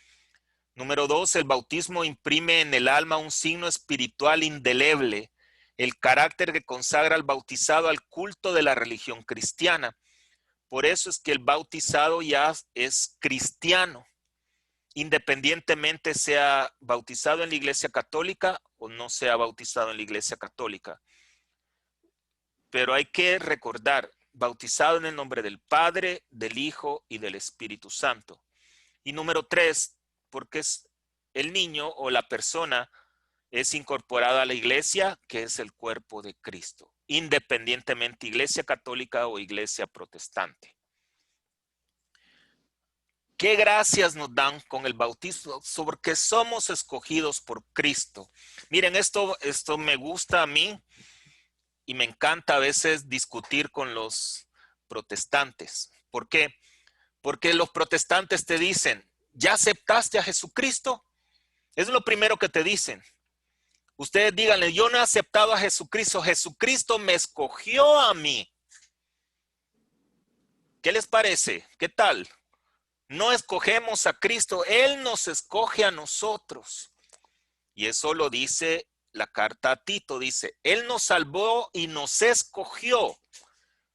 Número 2, el bautismo imprime en el alma un signo espiritual indeleble, el carácter que consagra al bautizado al culto de la religión cristiana. Por eso es que el bautizado ya es cristiano, independientemente sea bautizado en la Iglesia Católica o no sea bautizado en la Iglesia Católica. Pero hay que recordar, bautizado en el nombre del Padre, del Hijo y del Espíritu Santo. Y número 3, porque es el niño o la persona es incorporada a la iglesia, que es el cuerpo de Cristo, independientemente iglesia católica o iglesia protestante. ¿Qué gracias nos dan con el bautismo? Porque somos escogidos por Cristo. Miren, esto me gusta a mí y me encanta a veces discutir con los protestantes. ¿Por qué? Porque los protestantes te dicen: ¿ya aceptaste a Jesucristo? Es lo primero que te dicen. Ustedes díganle, yo no he aceptado a Jesucristo, Jesucristo me escogió a mí. ¿Qué les parece? ¿Qué tal? No escogemos a Cristo, Él nos escoge a nosotros. Y eso lo dice la carta a Tito, dice, Él nos salvó y nos escogió,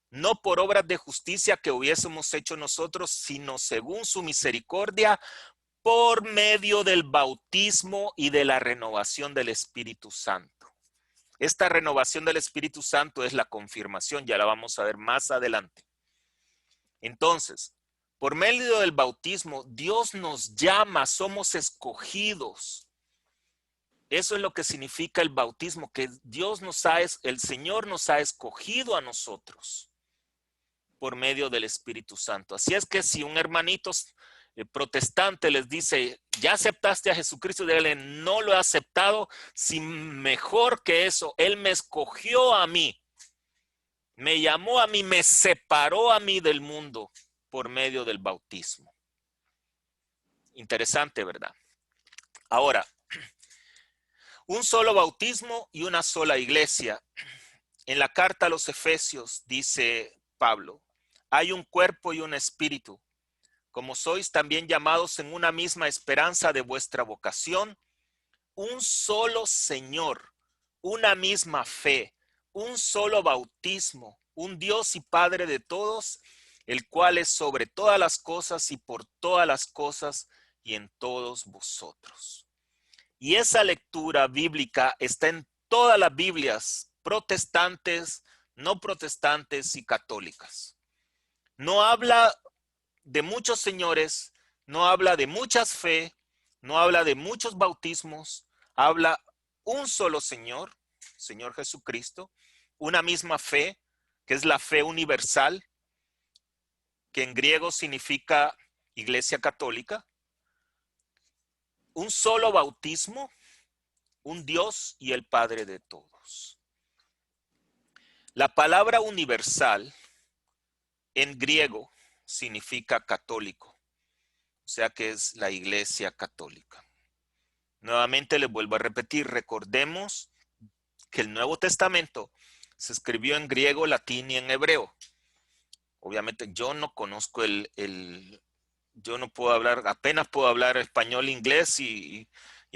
no por obras de justicia que hubiésemos hecho nosotros, sino según su misericordia, por medio del bautismo y de la renovación del Espíritu Santo. Esta renovación del Espíritu Santo es la confirmación, ya la vamos a ver más adelante. Entonces, por medio del bautismo, Dios nos llama, somos escogidos. Eso es lo que significa el bautismo, que el Señor nos ha escogido a nosotros por medio del Espíritu Santo. Así es que si un hermanito protestante les dice, ¿ya aceptaste a Jesucristo? Díganle, no lo he aceptado, si mejor que eso, Él me escogió a mí, me llamó a mí, me separó a mí del mundo por medio del bautismo. Interesante, ¿verdad? Ahora, un solo bautismo y una sola iglesia. En la carta a los Efesios dice Pablo, hay un cuerpo y un espíritu, como sois también llamados en una misma esperanza de vuestra vocación, un solo Señor, una misma fe, un solo bautismo, un Dios y Padre de todos, el cual es sobre todas las cosas y por todas las cosas y en todos vosotros. Y esa lectura bíblica está en todas las Biblias, protestantes, no protestantes y católicas. No habla de muchos señores, no habla de muchas fe, no habla de muchos bautismos, habla un solo Señor, Señor Jesucristo, una misma fe, que es la fe universal, que en griego significa Iglesia Católica, un solo bautismo, un Dios y el Padre de todos. La palabra universal en griego significa católico, o sea que es la Iglesia Católica. Nuevamente les vuelvo a repetir, recordemos que el Nuevo Testamento se escribió en griego, latín y en hebreo. Obviamente yo no conozco yo no puedo hablar, apenas puedo hablar español, inglés y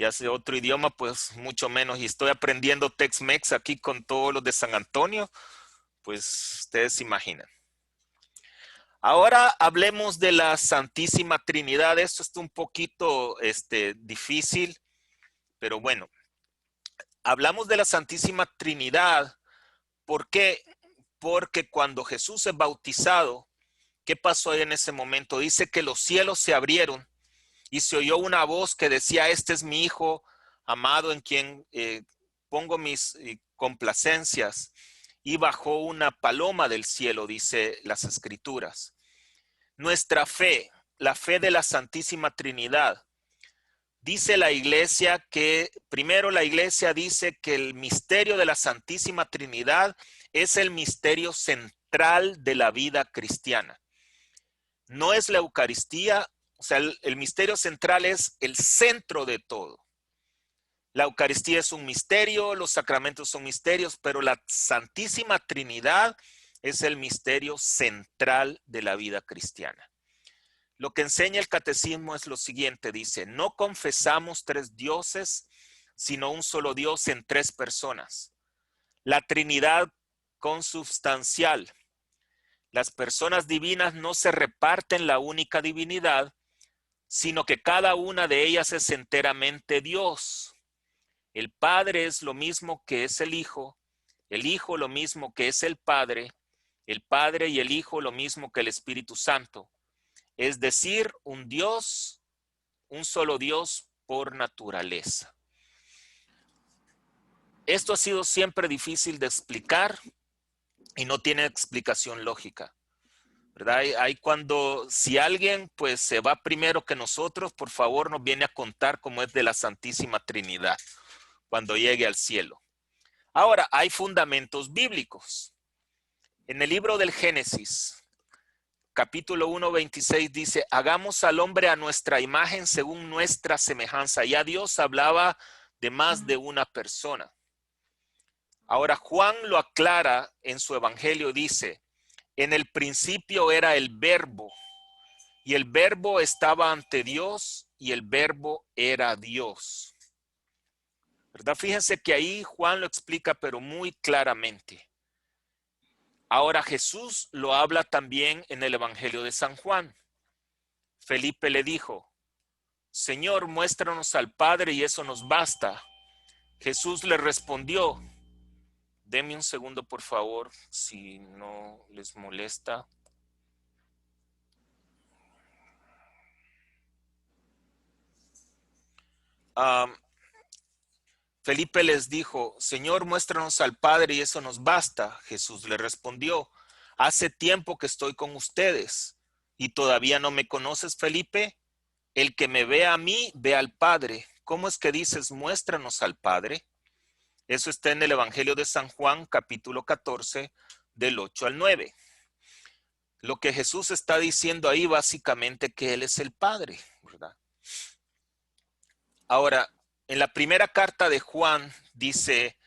hace otro idioma, pues mucho menos. Y estoy aprendiendo Tex-Mex aquí con todos los de San Antonio, pues ustedes se imaginan. Ahora hablemos de la Santísima Trinidad. Esto está un poquito difícil, pero bueno. Hablamos de la Santísima Trinidad. ¿Por qué? Porque cuando Jesús es bautizado, ¿qué pasó ahí en ese momento? Dice que los cielos se abrieron y se oyó una voz que decía, este es mi Hijo amado en quien pongo mis complacencias. Y bajó una paloma del cielo, dice las Escrituras. Nuestra fe, la fe de la Santísima Trinidad. Dice la iglesia que, primero la iglesia dice que el misterio de la Santísima Trinidad es el misterio central de la vida cristiana. No es la Eucaristía, o sea, el misterio central es el centro de todo. La Eucaristía es un misterio, los sacramentos son misterios, pero la Santísima Trinidad es el misterio central de la vida cristiana. Lo que enseña el catecismo es lo siguiente, dice, no confesamos tres dioses, sino un solo Dios en tres personas. La Trinidad consubstancial. Las personas divinas no se reparten la única divinidad, sino que cada una de ellas es enteramente Dios. El Padre es lo mismo que es el Hijo lo mismo que es el Padre y el Hijo lo mismo que el Espíritu Santo. Es decir, un Dios, un solo Dios por naturaleza. Esto ha sido siempre difícil de explicar y no tiene explicación lógica, ¿verdad? Si alguien pues se va primero que nosotros, por favor nos viene a contar cómo es de la Santísima Trinidad cuando llegue al cielo. Ahora, hay fundamentos bíblicos. En el libro del Génesis, capítulo 1, 26 dice, hagamos al hombre a nuestra imagen según nuestra semejanza. Ya Dios hablaba de más de una persona. Ahora Juan lo aclara en su evangelio, dice, en el principio era el verbo, y el verbo estaba ante Dios, y el verbo era Dios. ¿Verdad? Fíjense que ahí Juan lo explica, pero muy claramente. Ahora Jesús lo habla también en el evangelio de San Juan. Felipe le dijo, Señor, muéstranos al Padre y eso nos basta. Jesús le respondió, denme un segundo por favor, si no les molesta. Felipe les dijo, Señor, muéstranos al Padre y eso nos basta. Jesús le respondió, hace tiempo que estoy con ustedes y todavía no me conoces, Felipe. El que me ve a mí, ve al Padre. ¿Cómo es que dices, muéstranos al Padre? Eso está en el Evangelio de San Juan, capítulo 14, del 8 al 9. Lo que Jesús está diciendo ahí básicamente que Él es el Padre, ¿verdad? Ahora, en la primera carta de Juan dice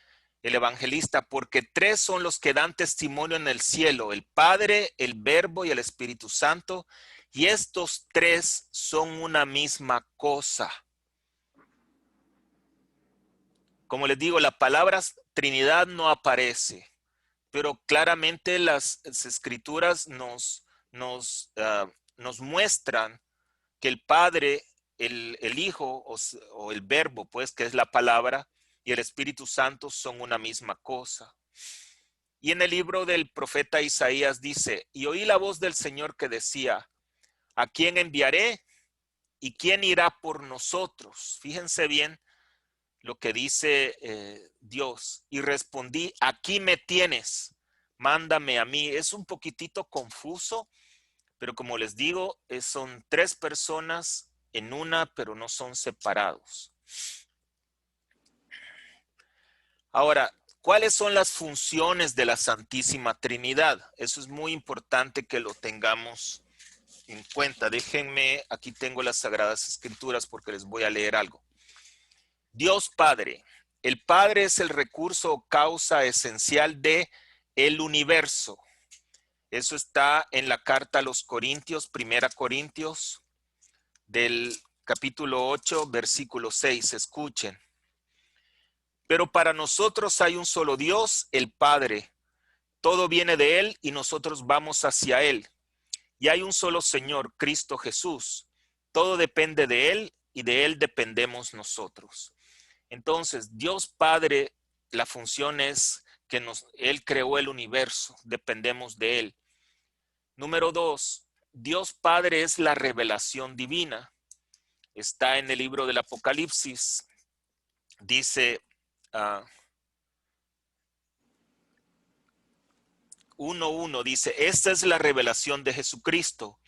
el evangelista, porque tres son los que dan testimonio en el cielo, el Padre, el Verbo y el Espíritu Santo, y estos tres son una misma cosa. Como les digo, la palabra Trinidad no aparece, pero claramente las escrituras nos muestran que el Padre, el Hijo o el Verbo, pues, que es la palabra, y el Espíritu Santo son una misma cosa. Y en el libro del profeta Isaías dice, y oí la voz del Señor que decía, ¿a quién enviaré? ¿Y quién irá por nosotros? Fíjense bien lo que dice Dios. Y respondí, aquí me tienes, mándame a mí. Es un poquitito confuso, pero como les digo, son tres personas en una, pero no son separados. Ahora, ¿cuáles son las funciones de la Santísima Trinidad? Eso es muy importante que lo tengamos en cuenta. Déjenme, aquí tengo las Sagradas Escrituras porque les voy a leer algo. Dios Padre. El Padre es el recurso o causa esencial de el universo. Eso está en la carta a los Corintios, 1 Corintios, del capítulo 8, versículo 6. Escuchen. Pero para nosotros hay un solo Dios, el Padre. Todo viene de Él y nosotros vamos hacia Él. Y hay un solo Señor, Cristo Jesús. Todo depende de Él y de Él dependemos nosotros. Entonces, Dios Padre, la función es que Él creó el universo, dependemos de Él. Número 2, Dios Padre es la revelación divina. Está en el libro del Apocalipsis. Dice 1:1, dice, esta es la revelación de Jesucristo.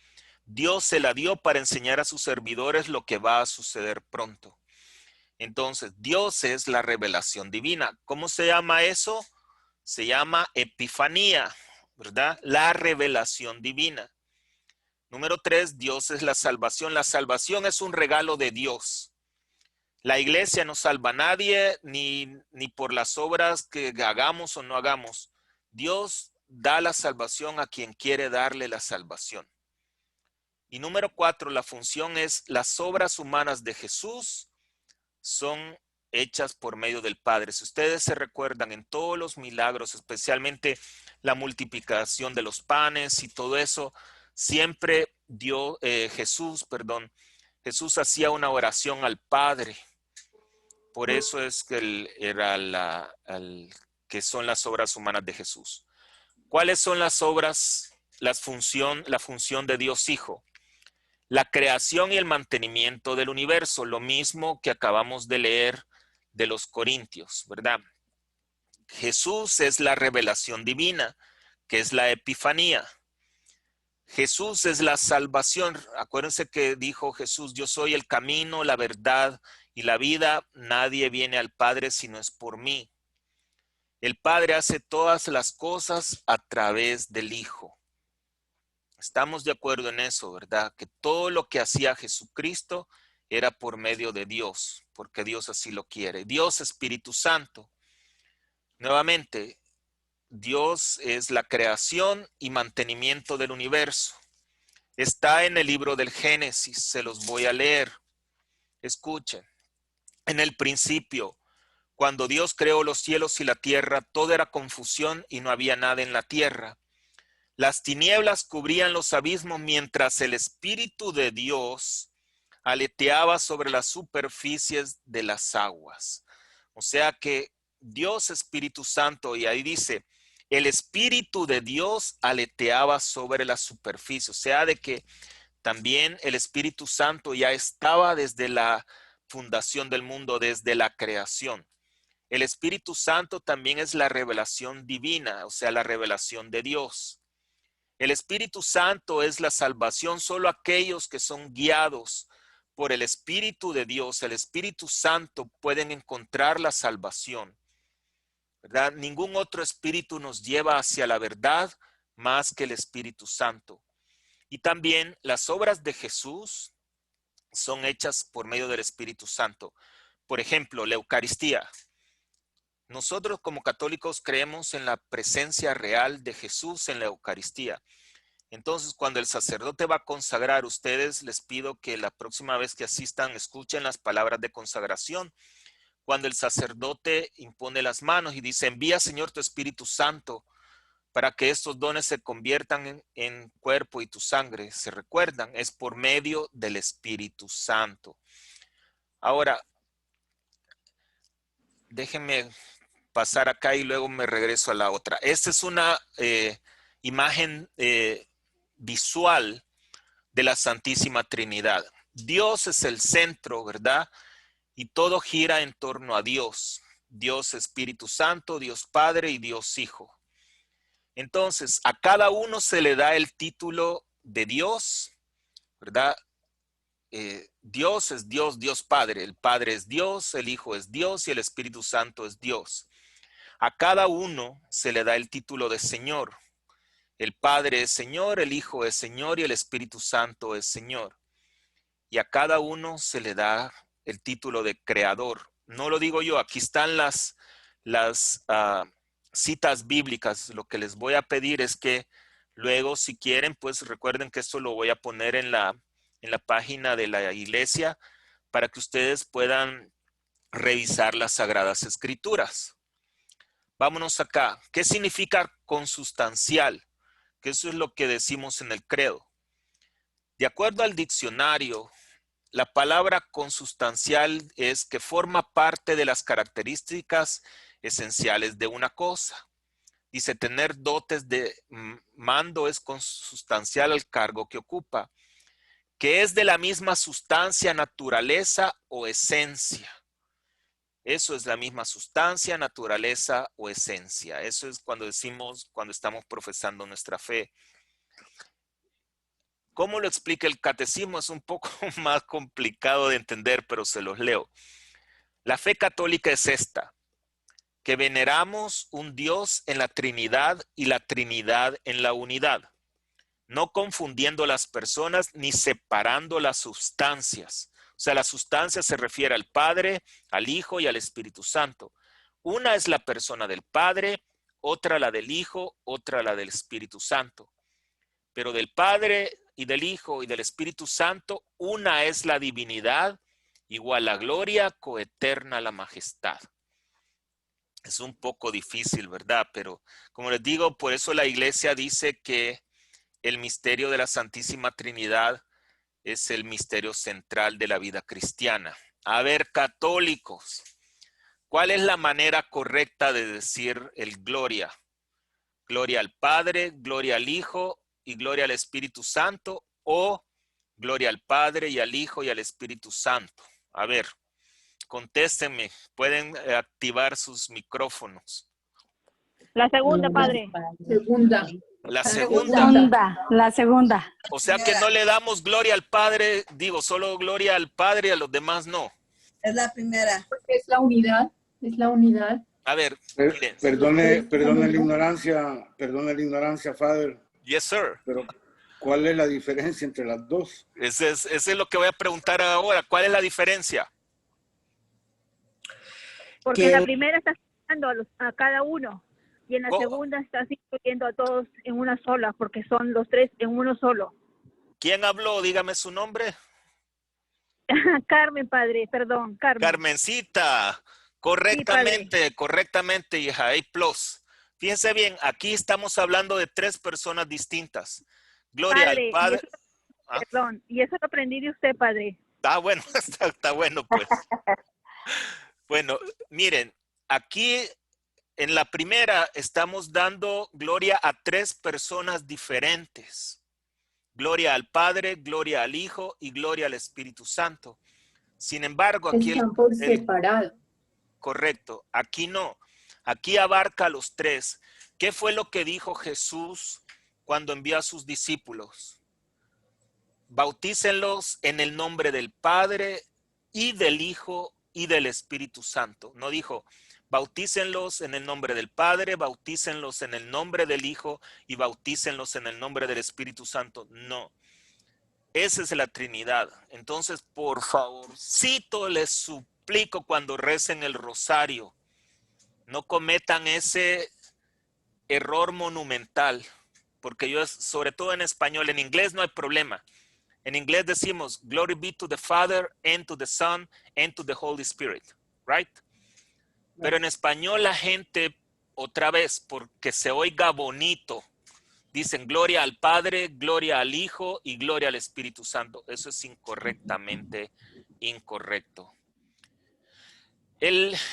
Dios se la dio para enseñar a sus servidores lo que va a suceder pronto. Entonces, Dios es la revelación divina. ¿Cómo se llama eso? Se llama epifanía, ¿verdad? La revelación divina. Número 3, Dios es la salvación. La salvación es un regalo de Dios. La iglesia no salva a nadie, ni por las obras que hagamos o no hagamos. Dios da la salvación a quien quiere darle la salvación. Y número 4, la función es las obras humanas de Jesús son hechas por medio del Padre. Si ustedes se recuerdan en todos los milagros, especialmente la multiplicación de los panes y todo eso, siempre Jesús hacía una oración al Padre. Por eso es que que son las obras humanas de Jesús. ¿Cuáles son las obras, la función de Dios Hijo? La creación y el mantenimiento del universo, lo mismo que acabamos de leer de los Corintios, ¿verdad? Jesús es la revelación divina, que es la epifanía. Jesús es la salvación. Acuérdense que dijo Jesús, yo soy el camino, la verdad y la vida. Nadie viene al Padre si no es por mí. El Padre hace todas las cosas a través del Hijo. Estamos de acuerdo en eso, ¿verdad? Que todo lo que hacía Jesucristo era por medio de Dios, porque Dios así lo quiere. Dios Espíritu Santo. Nuevamente, Dios es la creación y mantenimiento del universo. Está en el libro del Génesis, se los voy a leer. Escuchen. En el principio, cuando Dios creó los cielos y la tierra, todo era confusión y no había nada en la tierra. Las tinieblas cubrían los abismos mientras el Espíritu de Dios aleteaba sobre las superficies de las aguas. O sea que Dios Espíritu Santo, y ahí dice, el Espíritu de Dios aleteaba sobre la superficie. O sea de que también el Espíritu Santo ya estaba desde la fundación del mundo, desde la creación. El Espíritu Santo también es la revelación divina, o sea, la revelación de Dios. El Espíritu Santo es la salvación. Solo aquellos que son guiados por el Espíritu de Dios, el Espíritu Santo, pueden encontrar la salvación, ¿verdad? Ningún otro espíritu nos lleva hacia la verdad más que el Espíritu Santo. Y también las obras de Jesús son hechas por medio del Espíritu Santo. Por ejemplo, la Eucaristía. Nosotros como católicos creemos en la presencia real de Jesús en la Eucaristía. Entonces, cuando el sacerdote va a consagrar, ustedes les pido que la próxima vez que asistan escuchen las palabras de consagración. Cuando el sacerdote impone las manos y dice, envía Señor tu Espíritu Santo para que estos dones se conviertan en cuerpo y tu sangre. Se recuerdan, es por medio del Espíritu Santo. Ahora, déjenme pasar acá y luego me regreso a la otra. Esta es una imagen visual de la Santísima Trinidad. Dios es el centro, ¿verdad? Y todo gira en torno a Dios. Dios Espíritu Santo, Dios Padre y Dios Hijo. Entonces, a cada uno se le da el título de Dios, ¿verdad? Dios es Dios, Dios Padre. El Padre es Dios, el Hijo es Dios y el Espíritu Santo es Dios. A cada uno se le da el título de Señor. El Padre es Señor, el Hijo es Señor y el Espíritu Santo es Señor. Y a cada uno se le da el título de Creador. No lo digo yo, aquí están las citas bíblicas. Lo que les voy a pedir es que luego, si quieren, pues recuerden que esto lo voy a poner en la página de la iglesia para que ustedes puedan revisar las Sagradas Escrituras. Vámonos acá. ¿Qué significa consustancial? Que eso es lo que decimos en el credo. De acuerdo al diccionario, la palabra consustancial es que forma parte de las características esenciales de una cosa. Dice, tener dotes de mando es consustancial al cargo que ocupa, que es de la misma sustancia, naturaleza o esencia. Eso es la misma sustancia, naturaleza o esencia. Eso es cuando decimos, cuando estamos profesando nuestra fe. ¿Cómo lo explica el catecismo? Es un poco más complicado de entender, pero se los leo. La fe católica es esta, que veneramos un Dios en la Trinidad y la Trinidad en la unidad, no confundiendo las personas ni separando las sustancias. O sea, la sustancia se refiere al Padre, al Hijo y al Espíritu Santo. Una es la persona del Padre, otra la del Hijo, otra la del Espíritu Santo. Pero del Padre y del Hijo y del Espíritu Santo, una es la divinidad, igual la gloria, coeterna la majestad. Es un poco difícil, ¿verdad? Pero como les digo, por eso la iglesia dice que el misterio de la Santísima Trinidad es el misterio central de la vida cristiana. A ver, católicos, ¿cuál es la manera correcta de decir el gloria? Gloria al Padre, gloria al Hijo y gloria al Espíritu Santo, o gloria al Padre y al Hijo y al Espíritu Santo. A ver, contéstenme, pueden activar sus micrófonos. La segunda, padre. Segunda. La segunda. La segunda. O sea que no le damos gloria al Padre, digo, solo gloria al Padre y a los demás no. Es la primera. Es la unidad. Es la unidad. A ver, miren. Perdone la ignorancia, Father. Yes, sir. Pero ¿Cuál es la diferencia entre las dos? Ese es lo que voy a preguntar ahora. ¿Cuál es la diferencia? Porque en la primera estás citando a cada uno y en la Oh. segunda estás incluyendo a todos en una sola, porque son los tres en uno solo. ¿Quién habló? Dígame su nombre. Carmen, padre, perdón, Carmen. Carmencita. Correctamente, correctamente, hija. A+. Fíjense bien, aquí estamos hablando de 3 personas distintas. Gloria Padre, al Padre. Perdón, y eso lo aprendí de usted, padre. Está bueno, está bueno, pues. Bueno, miren, aquí en la primera estamos dando gloria a 3 personas diferentes. Gloria al Padre, gloria al Hijo y gloria al Espíritu Santo. Sin embargo, aquí Están por separado. correcto, aquí no. Aquí abarca a los 3. ¿Qué fue lo que dijo Jesús cuando envió a sus discípulos? Bautícenlos en el nombre del Padre y del Hijo y del Espíritu Santo. No dijo, bautícenlos en el nombre del Padre, bautícenlos en el nombre del Hijo y bautícenlos en el nombre del Espíritu Santo. No. Esa es la Trinidad. Entonces, por favorcito, les suplico cuando recen el rosario, no cometan ese error monumental, porque yo, sobre todo en español, en inglés no hay problema. En inglés decimos, glory be to the Father, and to the Son, and to the Holy Spirit, right? Pero en español la gente, otra vez, porque se oiga bonito, dicen gloria al Padre, gloria al Hijo y gloria al Espíritu Santo. Eso es incorrectamente incorrecto.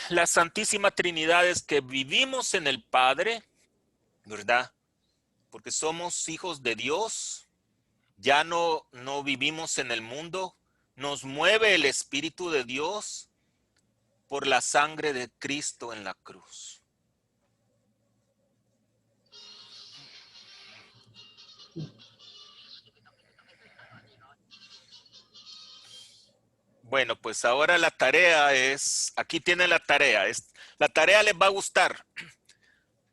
La Santísima Trinidad es que vivimos en el Padre, ¿verdad? Porque somos hijos de Dios. Ya no vivimos en el mundo, nos mueve el Espíritu de Dios por la sangre de Cristo en la cruz. Bueno, pues ahora la tarea es, aquí tiene la tarea, la tarea les va a gustar.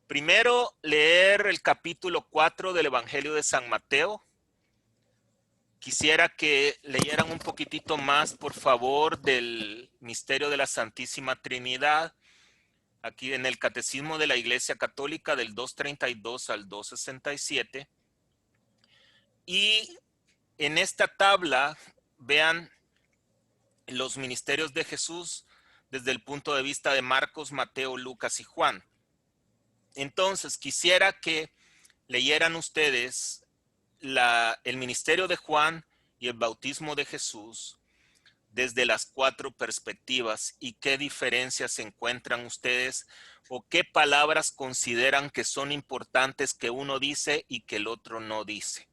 Primero, leer el capítulo 4 del Evangelio de San Mateo. Quisiera que leyeran un poquitito más, por favor, del misterio de la Santísima Trinidad. Aquí en el Catecismo de la Iglesia Católica del 232 al 267. Y en esta tabla, vean los ministerios de Jesús desde el punto de vista de Marcos, Mateo, Lucas y Juan. Entonces, quisiera que leyeran ustedes el ministerio de Juan y el bautismo de Jesús desde las 4 perspectivas y qué diferencias encuentran ustedes o qué palabras consideran que son importantes que uno dice y que el otro no dice.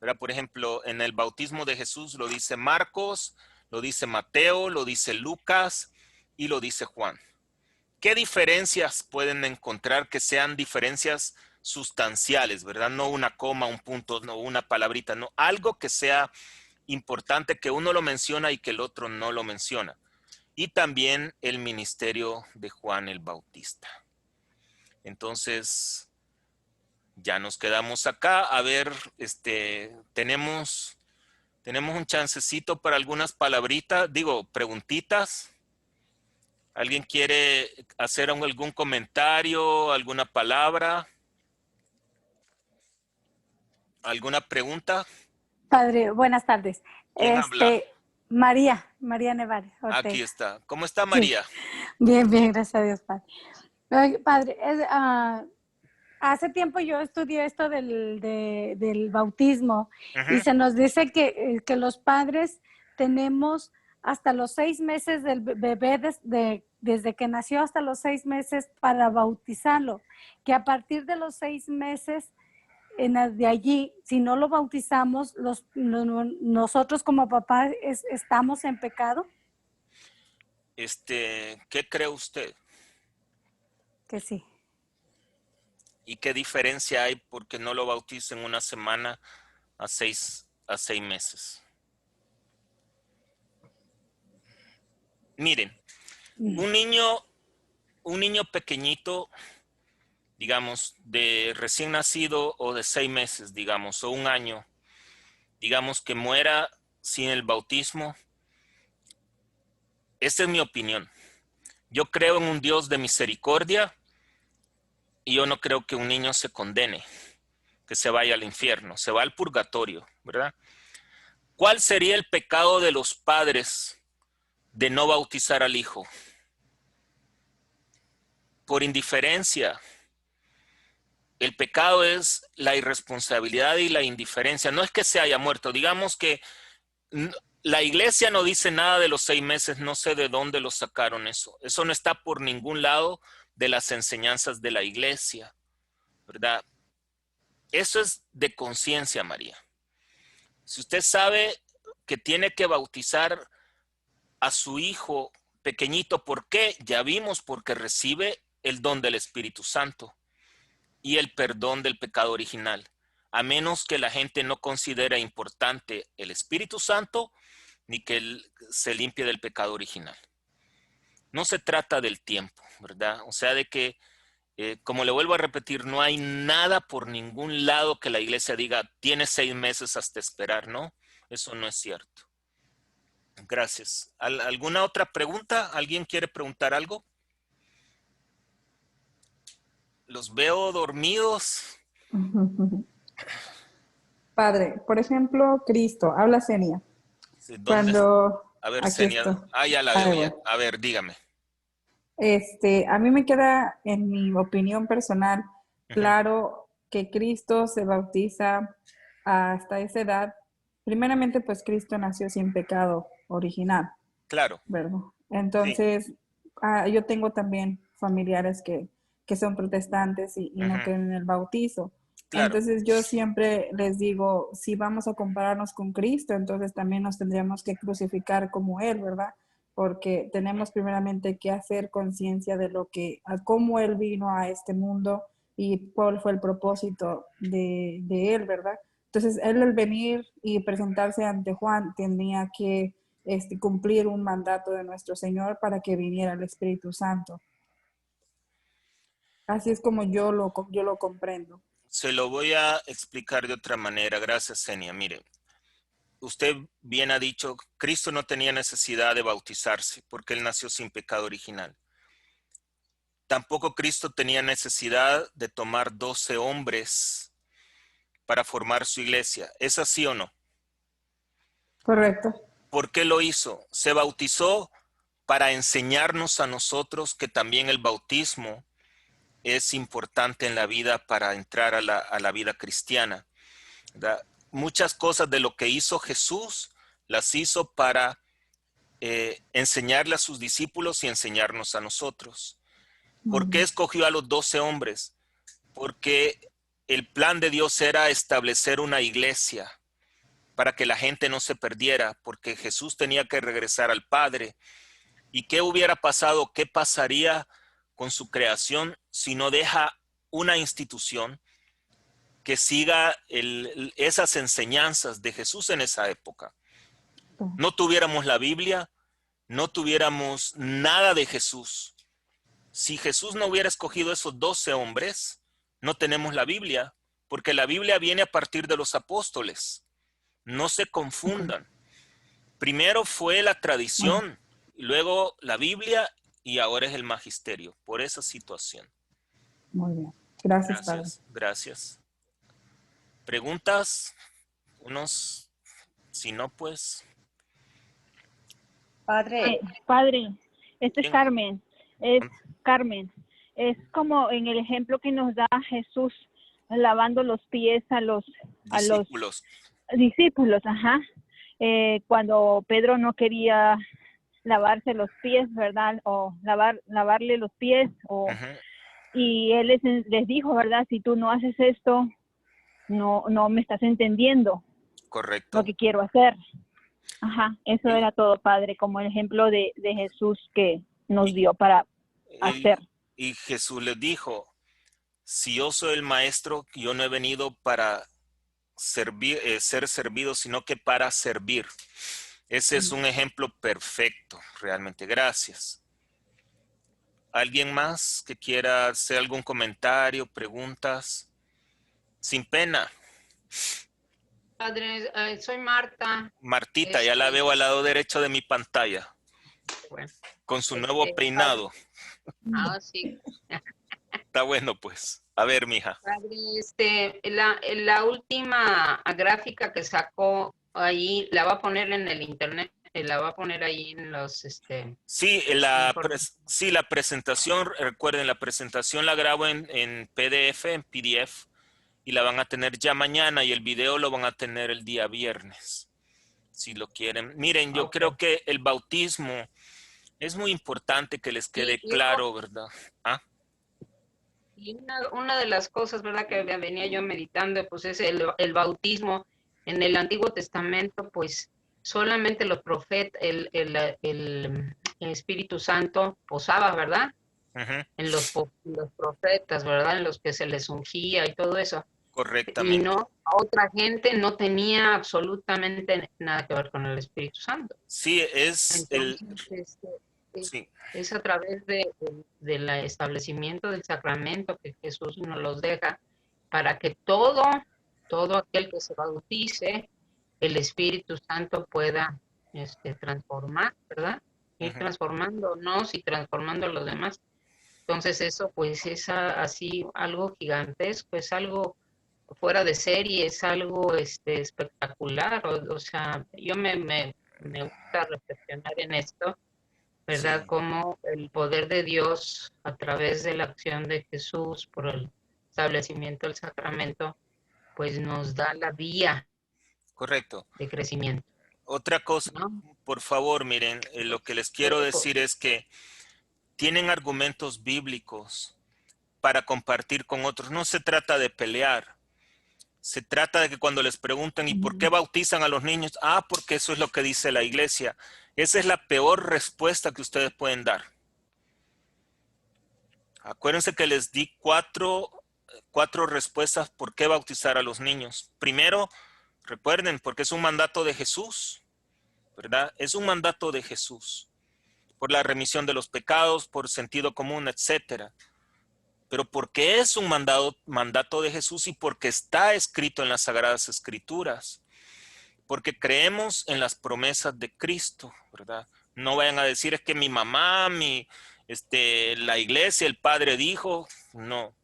¿Verdad? Por ejemplo, en el bautismo de Jesús lo dice Marcos, lo dice Mateo, lo dice Lucas y lo dice Juan. ¿Qué diferencias pueden encontrar que sean diferencias sustanciales, verdad? No una coma, un punto, no una palabrita, no. Algo que sea importante, que uno lo menciona y que el otro no lo menciona. Y también el ministerio de Juan el Bautista. Entonces, ya nos quedamos acá. A ver, tenemos un chancecito para algunas palabritas, preguntitas. ¿Alguien quiere hacer algún comentario, alguna palabra? ¿Alguna pregunta? Padre, buenas tardes. ¿Quién habla? María Nevares. Ortega. Aquí está. ¿Cómo está María? Sí. Bien, gracias a Dios, Padre. Oye, Padre, hace tiempo yo estudié esto del bautismo y se nos dice que los padres tenemos hasta los 6 meses del bebé, desde que nació hasta los 6 meses para bautizarlo, que a partir de los 6 meses de allí, si no lo bautizamos, nosotros como papás estamos en pecado. ¿Qué cree usted? Que sí. ¿Y qué diferencia hay porque no lo bauticen una semana a 6 meses? Miren, un niño pequeñito, digamos, de recién nacido o de 6 meses, digamos, o 1 año, digamos, que muera sin el bautismo, esta es mi opinión. Yo creo en un Dios de misericordia y yo no creo que un niño se condene, que se vaya al infierno, se va al purgatorio, ¿verdad? ¿Cuál sería el pecado de los padres de no bautizar al hijo? Por indiferencia. El pecado es la irresponsabilidad y la indiferencia. No es que se haya muerto. Digamos que la iglesia no dice nada de los 6 meses. No sé de dónde lo sacaron eso. Eso no está por ningún lado de las enseñanzas de la iglesia, ¿verdad? Eso es de conciencia, María. Si usted sabe que tiene que bautizar a su hijo pequeñito, ¿por qué? Ya vimos, porque recibe el don del Espíritu Santo y el perdón del pecado original, a menos que la gente no considere importante el Espíritu Santo ni que él se limpie del pecado original. No se trata del tiempo, ¿verdad? O sea, de que, como le vuelvo a repetir, no hay nada por ningún lado que la iglesia diga, tiene 6 meses hasta esperar, ¿no? Eso no es cierto. Gracias. ¿Alguna otra pregunta? ¿Alguien quiere preguntar algo? Los veo dormidos. Padre, por ejemplo, Cristo, habla Senia. ¿Dónde? Cuando A ver, aquí Senia. estoy. Ah, ya la Ahí veo voy. ya. A ver, dígame. A mí me queda, en mi opinión personal, claro que Cristo se bautiza hasta esa edad. Primeramente, pues Cristo nació sin pecado original, Claro. ¿verdad? Sí. Entonces, yo tengo también familiares que son protestantes y no Ujú. creen en el bautizo. Claro. Entonces, yo siempre les digo, si vamos a compararnos con Cristo, entonces también nos tendríamos que crucificar como Él, ¿verdad? Porque tenemos primeramente que hacer conciencia de a cómo Él vino a este mundo y cuál fue el propósito de Él, ¿verdad? Entonces, Él al venir y presentarse ante Juan tenía que cumplir un mandato de nuestro Señor para que viniera el Espíritu Santo. Así es como yo lo comprendo. Se lo voy a explicar de otra manera. Gracias, Senia. Mire, usted bien ha dicho, Cristo no tenía necesidad de bautizarse porque Él nació sin pecado original. Tampoco Cristo tenía necesidad de tomar 12 hombres para formar su iglesia. ¿Es así o no? Correcto. ¿Por qué lo hizo? Se bautizó para enseñarnos a nosotros que también el bautismo es importante en la vida para entrar a la vida cristiana, ¿verdad? Muchas cosas de lo que hizo Jesús las hizo para enseñarle a sus discípulos y enseñarnos a nosotros. ¿Por qué escogió a los 12 hombres? Porque el plan de Dios era establecer una iglesia para que la gente no se perdiera, porque Jesús tenía que regresar al Padre. ¿Y qué hubiera pasado? ¿Qué pasaría con su creación si no deja una institución que siga esas enseñanzas de Jesús en esa época? No tuviéramos la Biblia, no tuviéramos nada de Jesús. Si Jesús no hubiera escogido esos 12 hombres, no tenemos la Biblia, porque la Biblia viene a partir de los apóstoles. No se confundan. Primero fue la tradición, luego la Biblia y ahora es el magisterio, por esa situación. Muy bien. Gracias, Padre. Gracias. ¿Preguntas? Si no, pues... Padre, Padre, este es ¿Quién? Carmen. Carmen. Es como en el ejemplo que nos da Jesús lavando los pies a los discípulos, ajá. Cuando Pedro no quería lavarse los pies, ¿verdad? O lavarle los pies, y él les dijo, ¿verdad? Si tú no haces esto, no me estás entendiendo. Correcto. Lo que quiero hacer. Ajá, eso era todo, Padre, como el ejemplo de Jesús que nos dio para hacer. Y Jesús les dijo, si yo soy el maestro, yo no he venido para ser servido, sino que para servir. Ese es un ejemplo perfecto, realmente. Gracias. ¿Alguien más que quiera hacer algún comentario, preguntas? Sin pena. padre. Soy Marta. Martita, ya la veo al lado derecho de mi pantalla, Bueno, con su nuevo padre. peinado. Sí. Está bueno, pues. A ver, mija. Padre, la última gráfica que sacó ahí, la va a poner en el internet, la va a poner ahí en los, Sí, sí, la presentación, recuerden, la presentación la grabo en PDF, en PDF, y la van a tener ya mañana, y el video lo van a tener el día viernes, si lo quieren. Miren, yo creo que el bautismo es muy importante que les quede claro, ¿verdad? ¿Ah? Y una de las cosas, ¿verdad?, que venía yo meditando, pues es el bautismo. En el Antiguo Testamento, pues solamente los profetas, el Espíritu Santo posaba, ¿verdad? Ujú, En los profetas, ¿verdad? En los que se les ungía y todo eso. Y correctamente. no, a otra gente no tenía absolutamente nada que ver con el Espíritu Santo. Sí, Entonces, sí, es a través del establecimiento del sacramento que Jesús nos los deja para que todo aquel que se bautice, el Espíritu Santo pueda transformar, ¿verdad? Ir ujú, transformándonos y transformando a los demás. Entonces eso pues es así algo gigantesco, es algo fuera de serie, es algo espectacular. O sea, yo me gusta reflexionar en esto, ¿verdad? sí, Como el poder de Dios a través de la acción de Jesús por el establecimiento del sacramento, pues nos da la vía correcto. de crecimiento, Otra cosa, ¿no? por favor, miren, lo que les quiero decir es que tienen argumentos bíblicos para compartir con otros. No se trata de pelear. Se trata de que cuando les preguntan ¿y por qué bautizan a los niños? Ah, porque eso es lo que dice la iglesia. Esa es la peor respuesta que ustedes pueden dar. Acuérdense que les di cuatro respuestas por qué bautizar a los niños. Primero, recuerden, porque es un mandato de Jesús, ¿verdad? Es un mandato de Jesús. Por la remisión de los pecados, por sentido común, etcétera. Pero porque es un mandato de Jesús y porque está escrito en las Sagradas Escrituras. Porque creemos en las promesas de Cristo, ¿verdad? No vayan a decir es que mi mamá, la iglesia, el padre dijo. No,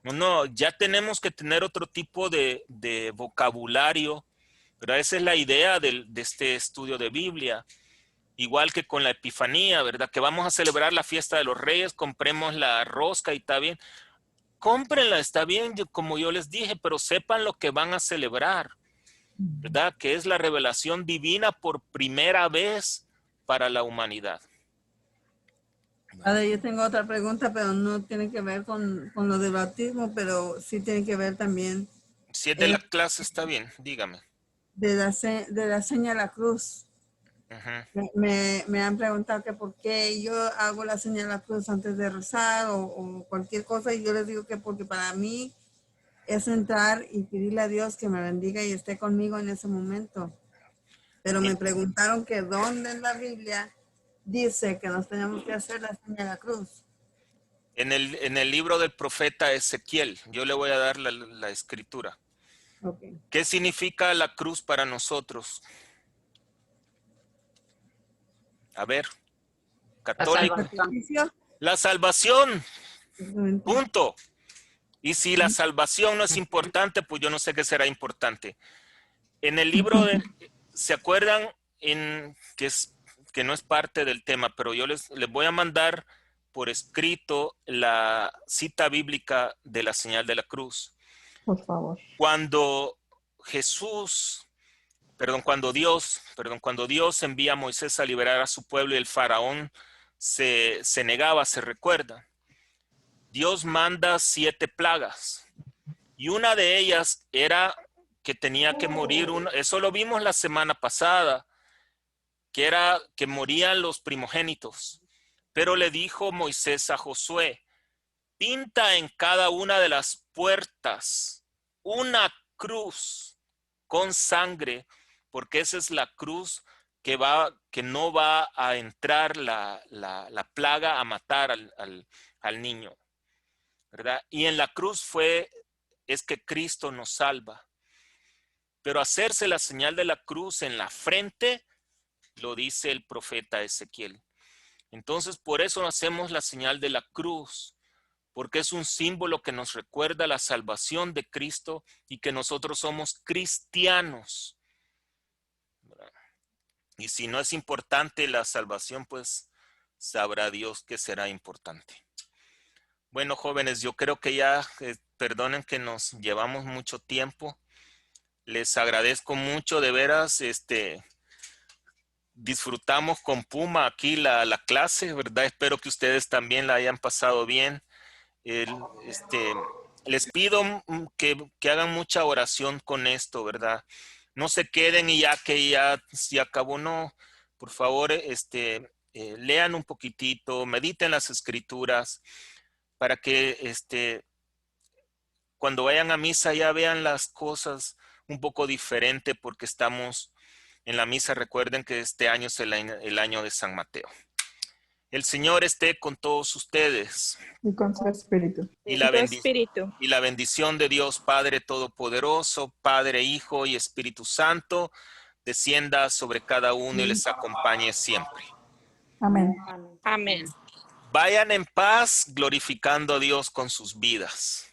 no, ya tenemos que tener otro tipo de vocabulario, ¿verdad? Esa es la idea de este estudio de Biblia. Igual que con la Epifanía, ¿verdad? Que vamos a celebrar la fiesta de los Reyes, compremos la rosca y está bien. Cómprenla, está bien, como yo les dije, pero sepan lo que van a celebrar, ¿verdad? Que es la revelación divina por primera vez para la humanidad. Ahora yo tengo otra pregunta, pero no tiene que ver con lo del bautismo, pero sí tiene que ver también Si es de la clase, está bien, dígame. de la seña de la cruz. Ujú. Me han preguntado que por qué yo hago la señal de la cruz antes de rezar o cualquier cosa, y yo les digo que porque para mí es entrar y pedirle a Dios que me bendiga y esté conmigo en ese momento. Pero me preguntaron que dónde en la Biblia dice que nos tenemos que hacer la señal de la cruz. En el libro del profeta Ezequiel, yo le voy a dar la escritura. Okay. ¿Qué significa la cruz para nosotros? A ver, La católico. salvación. La salvación, punto. Y si la salvación no es importante, pues yo no sé qué será importante. En el libro ¿se acuerdan? Que no es parte del tema, pero yo les voy a mandar por escrito la cita bíblica de la señal de la cruz. Por favor. Cuando cuando Dios envía a Moisés a liberar a su pueblo y el faraón se negaba, se recuerda. Dios manda 7 plagas y una de ellas era que tenía que morir eso lo vimos la semana pasada, que era que morían los primogénitos. Pero le dijo Moisés a Josué, pinta en cada una de las puertas una cruz con sangre, porque esa es la cruz que no va a entrar la plaga a matar al niño, ¿verdad? Y en la cruz es que Cristo nos salva. pero hacerse la señal de la cruz en la frente, lo dice el profeta Ezequiel. Entonces, por eso hacemos la señal de la cruz, porque es un símbolo que nos recuerda la salvación de Cristo y que nosotros somos cristianos. Y si no es importante la salvación, pues sabrá Dios que será importante. Bueno, jóvenes, yo creo que ya, perdonen que nos llevamos mucho tiempo. Les agradezco mucho, de veras, disfrutamos con Puma aquí la clase, ¿verdad? Espero que ustedes también la hayan pasado bien. Les pido que hagan mucha oración con esto, ¿verdad? No se queden y ya que ya se acabó, no. Por favor, lean un poquitito, mediten las escrituras para que cuando vayan a misa ya vean las cosas un poco diferente, porque estamos en la misa. Recuerden que este año es el año de San Mateo. El Señor esté con todos ustedes. Y con su espíritu. Y la bendición de Dios Padre Todopoderoso, Padre, Hijo y Espíritu Santo, descienda sobre cada uno y les acompañe siempre. Amén. Amén. Vayan en paz, glorificando a Dios con sus vidas.